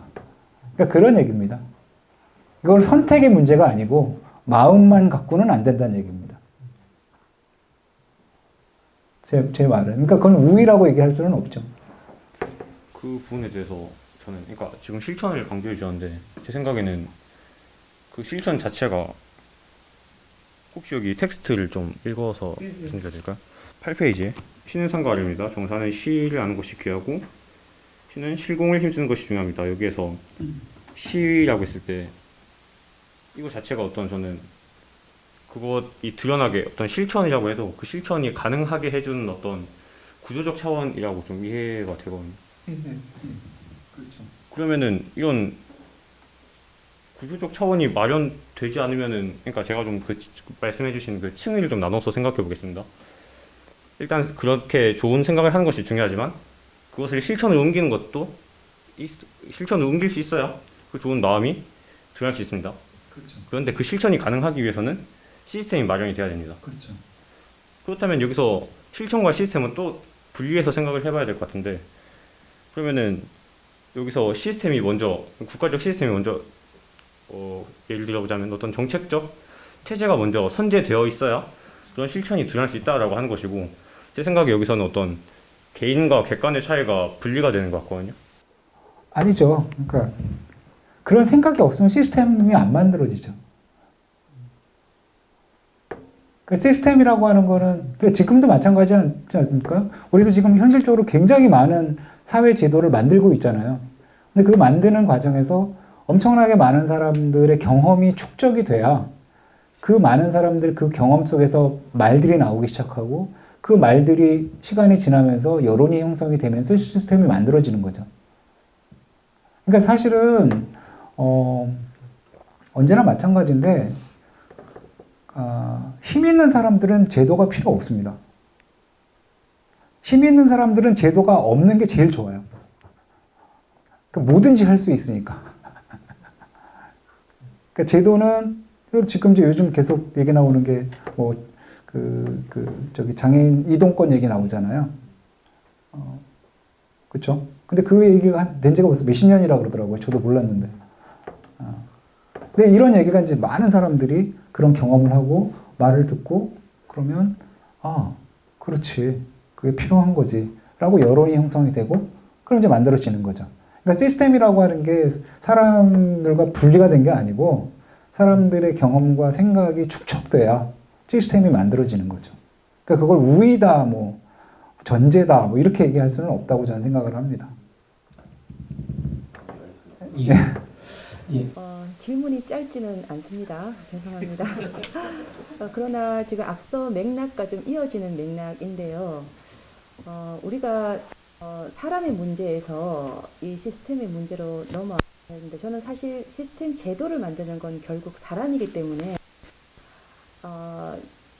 그러니까 그런 얘기입니다. 이걸 선택의 문제가 아니고 마음만 갖고는 안 된다는 얘기입니다. 제 말은. 그러니까 그건 우위라고 얘기할 수는 없죠. 그 부분에 대해서 저는 그러니까 지금 실천을 강조해 주셨는데 제 생각에는 그 실천 자체가 혹시 여기 텍스트를 좀 읽어서 말씀드려도 될까요? 8페이지에 시는 산과 아래입니다. 정사는 시를 아는 것이 귀하고 시는 실공을 힘쓰는 것이 중요합니다. 여기에서 시라고 했을 때 이거 자체가 어떤 저는 그것이 드러나게 어떤 실천이라고 해도 그 실천이 가능하게 해주는 어떤 구조적 차원이라고 좀 이해가 되거든요. 그렇죠. 그러면은 이런 구조적 차원이 마련되지 않으면은 그러니까 제가 좀 그 말씀해주신 그 층을 좀 나눠서 생각해 보겠습니다. 일단 그렇게 좋은 생각을 하는 것이 중요하지만 그것을 실천으로 옮기는 것도 실천으로 옮길 수 있어야 그 좋은 마음이 드러날 수 있습니다. 그렇죠. 그런데 그 실천이 가능하기 위해서는 시스템이 마련이 돼야 됩니다. 그렇죠. 그렇다면 여기서 실천과 시스템은 또 분리해서 생각을 해봐야 될 것 같은데 그러면은 여기서 시스템이 먼저 국가적 시스템이 먼저 예를 들어보자면 어떤 정책적 체제가 먼저 선제되어 있어야 그런 실천이 드러날 수 있다라고 하는 것이고 제 생각에 여기서는 어떤 개인과 객관의 차이가 분리가 되는 것 같거든요. 아니죠. 그러니까 그런 생각이 없으면 시스템이 안 만들어지죠. 그 시스템이라고 하는 거는 지금도 마찬가지지 않습니까? 우리도 지금 현실적으로 굉장히 많은 사회 제도를 만들고 있잖아요. 근데 그 만드는 과정에서 엄청나게 많은 사람들의 경험이 축적이 돼야 그 많은 사람들 그 경험 속에서 말들이 나오기 시작하고 그 말들이 시간이 지나면서 여론이 형성이 되면서 시스템이 만들어지는 거죠. 그러니까 사실은 언제나 마찬가지인데 힘 있는 사람들은 제도가 필요 없습니다. 힘 있는 사람들은 제도가 없는 게 제일 좋아요. 그러니까 뭐든지 할 수 있으니까. 그러니까 제도는 지금 이제 요즘 계속 얘기 나오는 게 뭐 저기 장애인 이동권 얘기 나오잖아요. 그렇죠? 근데 그 얘기가 된 지가 벌써 몇십 년이라 그러더라고요. 저도 몰랐는데. 근데 이런 얘기가 이제 많은 사람들이 그런 경험을 하고 말을 듣고 그러면 그렇지. 그게 필요한 거지. 라고 여론이 형성이 되고 그럼 이제 만들어지는 거죠. 그러니까 시스템이라고 하는 게 사람들과 분리가 된 게 아니고 사람들의 경험과 생각이 축적돼야 시스템이 만들어지는 거죠. 그러니까 그걸 우위다, 뭐 전제다, 뭐 이렇게 얘기할 수는 없다고 저는 생각을 합니다. 예. 예. 질문이 짧지는 않습니다. 죄송합니다. 그러나 지금 앞서 맥락과 좀 이어지는 맥락인데요. 우리가 사람의 문제에서 이 시스템의 문제로 넘어가야 하는데 저는 사실 시스템 제도를 만드는 건 결국 사람이기 때문에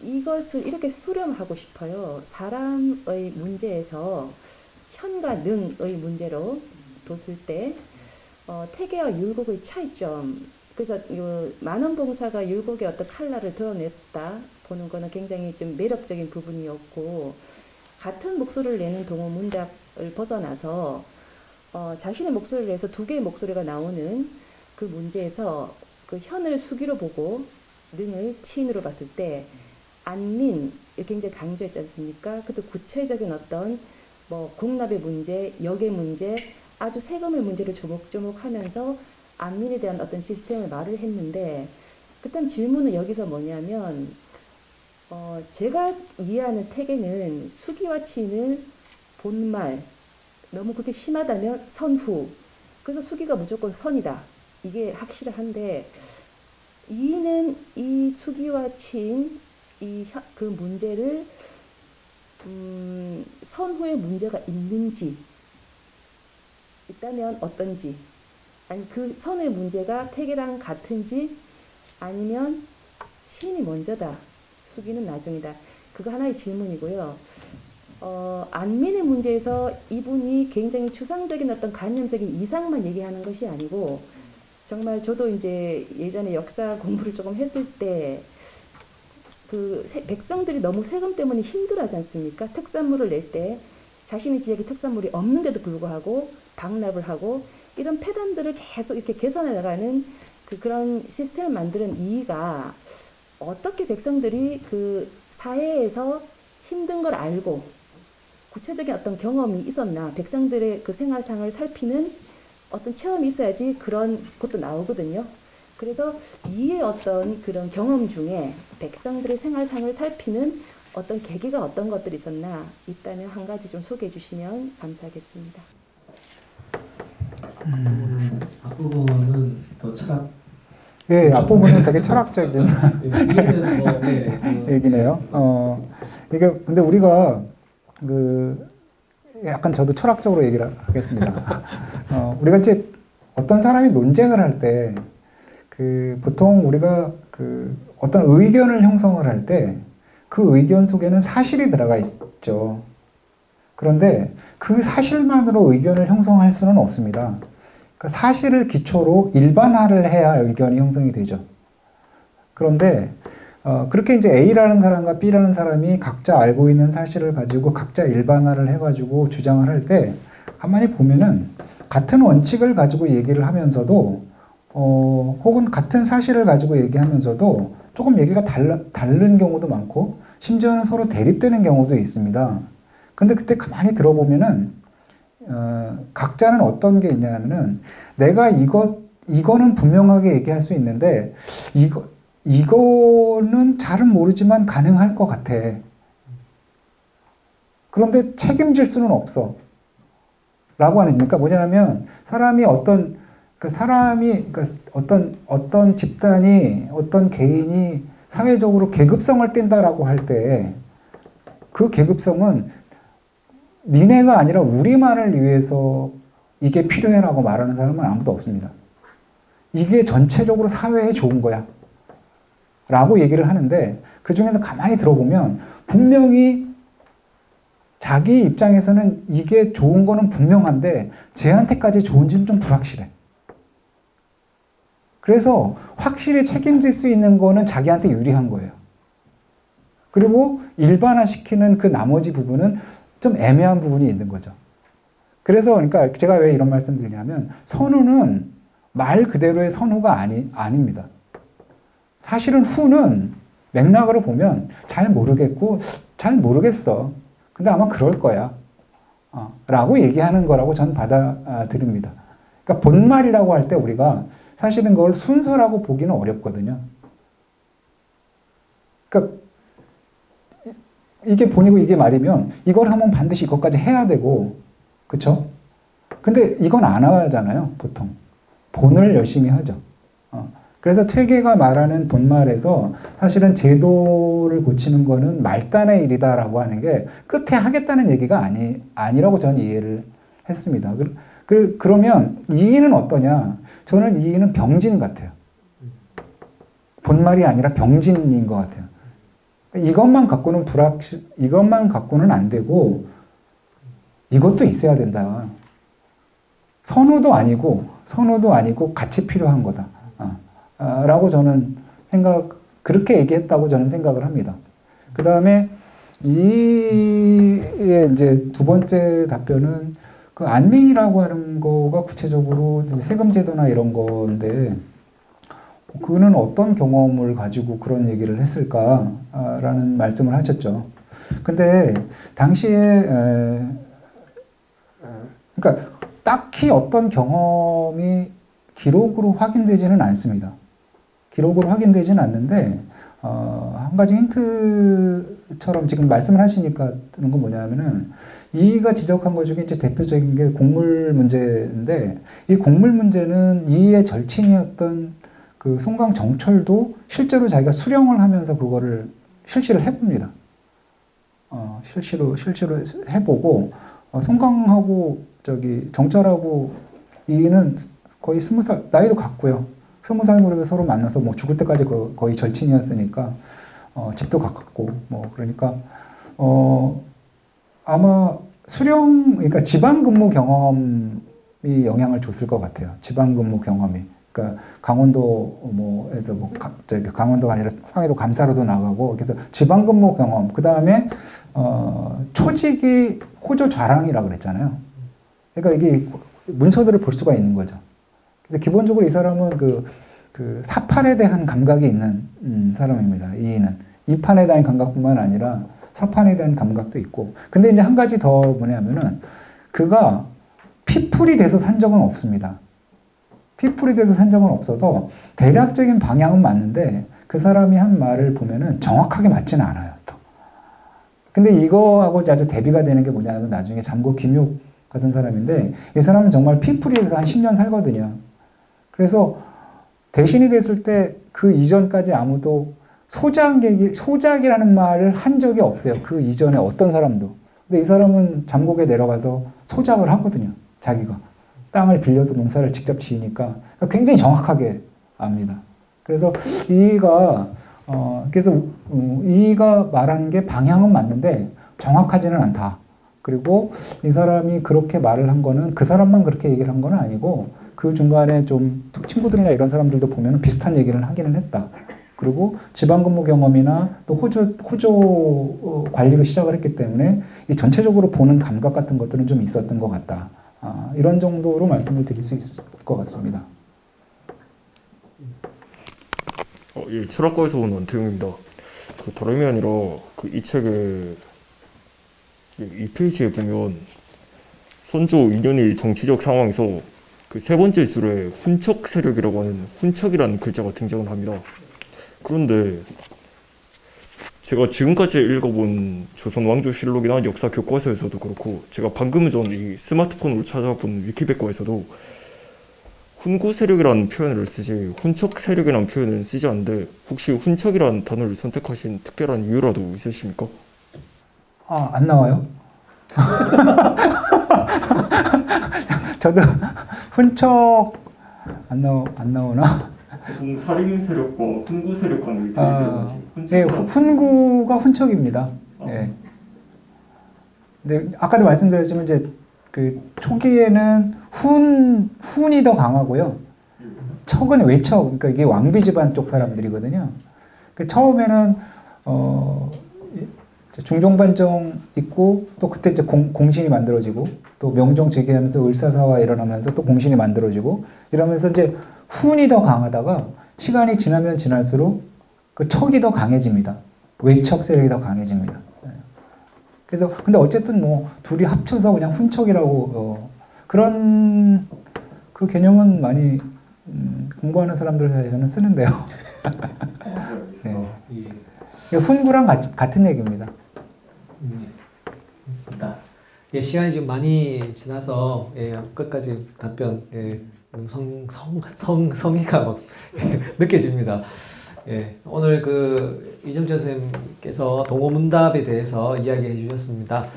이것을 이렇게 수렴하고 싶어요. 사람의 문제에서 현과 능의 문제로 뒀을 때 태계와 율곡의 차이점. 그래서 만원봉사가 율곡의 어떤 칼라를 드러냈다 보는 거는 굉장히 좀 매력적인 부분이었고 같은 목소리를 내는 동호 문답을 벗어나서 자신의 목소리를 내서 두 개의 목소리가 나오는 그 문제에서 그 현을 수기로 보고 능을 치인으로 봤을 때 안민 굉장히 강조했지 않습니까? 그것도 구체적인 어떤 뭐 공납의 문제, 역의 문제, 아주 세금의 문제를 조목조목하면서 안민에 대한 어떤 시스템을 말을 했는데 그다음 질문은 여기서 뭐냐면 제가 이해하는 태계는 수기와 치인을 본말 너무 그렇게 심하다면 선후 그래서 수기가 무조건 선이다 이게 확실한데 이는 이 수기와 치인 그 문제를 선후의 문제가 있는지 있다면 어떤지 아니 그 선의 문제가 태계랑 같은지 아니면 치인이 먼저다 수기는 나중이다 그거 하나의 질문이고요. 안민의 문제에서 이분이 굉장히 추상적인 어떤 관념적인 이상만 얘기하는 것이 아니고 정말 저도 이제 예전에 역사 공부를 조금 했을 때 그 백성들이 너무 세금 때문에 힘들어하지 않습니까? 특산물을 낼 때 자신의 지역에 특산물이 없는데도 불구하고 방납을 하고 이런 폐단들을 계속 이렇게 개선해 나가는 그런 시스템을 만드는 이의가 어떻게 백성들이 그 사회에서 힘든 걸 알고 구체적인 어떤 경험이 있었나, 백성들의 그 생활상을 살피는 어떤 체험이 있어야지 그런 것도 나오거든요. 그래서 이의 어떤 그런 경험 중에 백성들의 생활상을 살피는 어떤 계기가 어떤 것들이 있다면 한 가지 좀 소개해 주시면 감사하겠습니다. 앞부분은 더 철학. 네, 앞부분은 되게 철학적인 이해는 뭐, 얘기네요. 이게 근데 우리가 약간 저도 철학적으로 얘기를 하겠습니다. 우리가 이제 어떤 사람이 논쟁을 할 때 보통 우리가 어떤 의견을 형성을 할 때 그 의견 속에는 사실이 들어가 있죠. 그런데 그 사실만으로 의견을 형성할 수는 없습니다. 그러니까 사실을 기초로 일반화를 해야 의견이 형성이 되죠. 그런데 그렇게 이제 A라는 사람과 B라는 사람이 각자 알고 있는 사실을 가지고 각자 일반화를 해가지고 주장을 할 때 가만히 보면은 같은 원칙을 가지고 얘기를 하면서도 혹은 같은 사실을 가지고 얘기하면서도 조금 얘기가 다른 경우도 많고 심지어는 서로 대립되는 경우도 있습니다. 근데 그때 가만히 들어보면은 각자는 어떤 게 있냐면은 내가 이거는 분명하게 얘기할 수 있는데 이거는 잘은 모르지만 가능할 것 같아. 그런데 책임질 수는 없어. 라고 하는, 그러니까 뭐냐면 사람이 어떤 집단이, 어떤 개인이 사회적으로 계급성을 띈다라고 할 때 그 계급성은 니네가 아니라 우리만을 위해서 이게 필요해라고 말하는 사람은 아무도 없습니다. 이게 전체적으로 사회에 좋은 거야. 라고 얘기를 하는데 그 중에서 가만히 들어보면 분명히 자기 입장에서는 이게 좋은 거는 분명한데 쟤한테까지 좋은지는 좀 불확실해. 그래서 확실히 책임질 수 있는 거는 자기한테 유리한 거예요. 그리고 일반화시키는 그 나머지 부분은 좀 애매한 부분이 있는 거죠. 그래서 그러니까 제가 왜 이런 말씀 드리냐면 선후는 말 그대로의 선후가 아닙니다. 사실은 후는 맥락으로 보면 잘 모르겠고 잘 모르겠어. 근데 아마 그럴 거야. 라고 얘기하는 거라고 저는 받아들입니다. 그러니까 본말이라고 할 때 우리가 사실은 그걸 순서라고 보기는 어렵거든요. 그러니까 이게 본이고 이게 말이면 이걸 하면 반드시 이것까지 해야 되고, 그쵸? 근데 이건 안 하잖아요, 보통. 본을 열심히 하죠. 그래서 퇴계가 말하는 본말에서 사실은 제도를 고치는 거는 말단의 일이다라고 하는 게 끝에 하겠다는 얘기가 아니라고 저는 이해를 했습니다. 그러면 이의는 어떠냐? 저는 이의는 병진 같아요. 본말이 아니라 병진인 것 같아요. 이것만 갖고는 안 되고 이것도 있어야 된다. 선우도 아니고 같이 필요한 거다. 라고 저는 그렇게 얘기했다고 저는 생각을 합니다. 그 다음에 이의 이제 두 번째 답변은 그 안민이라고 하는 거가 구체적으로 세금제도나 이런 건데 그는 어떤 경험을 가지고 그런 얘기를 했을까라는 말씀을 하셨죠. 근데 당시에 그러니까 딱히 어떤 경험이 기록으로 확인되지는 않습니다. 기록으로 확인되지는 않는데 한 가지 힌트처럼 지금 말씀을 하시니까 드는 건 뭐냐면은 이가 지적한 것 중에 이제 대표적인 게 곡물 문제인데 이 곡물 문제는 이의 절친이었던 그 송강 정철도 실제로 자기가 수령을 하면서 그거를 실시를 해봅니다. 실시로 해보고 송강하고 정철하고 이는 거의 20살 나이도 같고요. 20살 무렵에 서로 만나서 뭐 죽을 때까지 거의 절친이었으니까 집도 가깝고 뭐 그러니까 아마 수령, 그러니까 지방 근무 경험이 영향을 줬을 것 같아요. 지방 근무 경험이. 그러니까 강원도 뭐에서 저기 강원도가 아니라 황해도 감사로도 나가고 그래서 지방 근무 경험. 그 다음에 초직이 호조 좌랑이라고 그랬잖아요. 그러니까 이게 문서들을 볼 수가 있는 거죠. 그래서 기본적으로 이 사람은 그 사판에 대한 감각이 있는 사람입니다. 이인은 이판에 대한 감각뿐만 아니라 사판에 대한 감각도 있고. 근데 이제 한 가지 더 뭐냐면은 그가 피플이 돼서 산 적은 없습니다. 피플이 돼서 산 적은 없어서 대략적인 방향은 맞는데 그 사람이 한 말을 보면은 정확하게 맞지는 않아요. 또. 근데 이거하고 아주 대비가 되는 게 뭐냐면 나중에 잠고 김육 같은 사람인데 이 사람은 정말 피플이 돼서 한 10년 살거든요. 그래서 대신이 됐을 때 그 이전까지 아무도 소작이라는 말을 한 적이 없어요. 그 이전에 어떤 사람도. 근데 이 사람은 잠곡에 내려가서 소작을 하거든요. 자기가. 땅을 빌려서 농사를 직접 지으니까 굉장히 정확하게 압니다. 그래서 이가 말한 게 방향은 맞는데 정확하지는 않다. 그리고 이 사람이 그렇게 말을 한 거는 그 사람만 그렇게 얘기를 한 건 아니고 그 중간에 좀 친구들이나 이런 사람들도 보면 비슷한 얘기를 하기는 했다. 그리고 지방근무 경험이나 또 호조 관리로 시작을 했기 때문에 이 전체적으로 보는 감각 같은 것들은 좀 있었던 것 같다. 이런 정도로 말씀을 드릴 수 있을 것 같습니다. 예, 철학과에서 온 원태용입니다. 다름이 아니라 이 책의 이 페이지에 보면 선조 2년의 정치적 상황에서 세 번째 줄에 훈척 세력이라고 하는 훈척이라는 글자가 등장을 합니다. 그런데 제가 지금까지 읽어본 조선 왕조실록이나 역사 교과서에서도 그렇고 제가 방금 전 이 스마트폰으로 찾아본 위키백과에서도 훈구 세력이라는 표현을 쓰지 훈척 세력이라는 표현을 쓰지 않는데 혹시 훈척이라는 단어를 선택하신 특별한 이유라도 있으십니까? 안 나와요? 저도 훈척 안 나오나? 살인 세력과 훈구 세력 간의 네, 훈구가 훈척입니다. 네. 근데 아까도 말씀드렸지만 이제 그 초기에는 훈이 더 강하고요. 척은 외척, 그러니까 이게 왕비 집안 쪽 사람들이거든요. 그 처음에는 중종반정 있고 또 그때 이제 공신이 만들어지고 또 명종 즉위하면서 을사사화 일어나면서 또 공신이 만들어지고 이러면서 이제 훈이 더 강하다가 시간이 지나면 지날수록 그 척이 더 강해집니다. 외척 세력이 더 강해집니다. 그래서 근데 어쨌든 뭐 둘이 합쳐서 그냥 훈척이라고 그런 그 개념은 많이 공부하는 사람들 사이에서는 쓰는데요. 네. 훈구랑 같은 얘기입니다. 있습니다. 예, 시간이 지금 많이 지나서 끝까지 답변 성의가 막 느껴집니다. 오늘 그 이정철 선생님께서 동호문답에 대해서 이야기해 주셨습니다.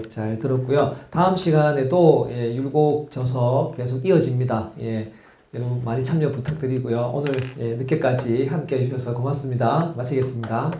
잘 들었고요. 다음 시간에도 율곡 저서 계속 이어집니다. 여러분 많이 참여 부탁드리고요. 오늘 늦게까지 함께 해주셔서 고맙습니다. 마치겠습니다.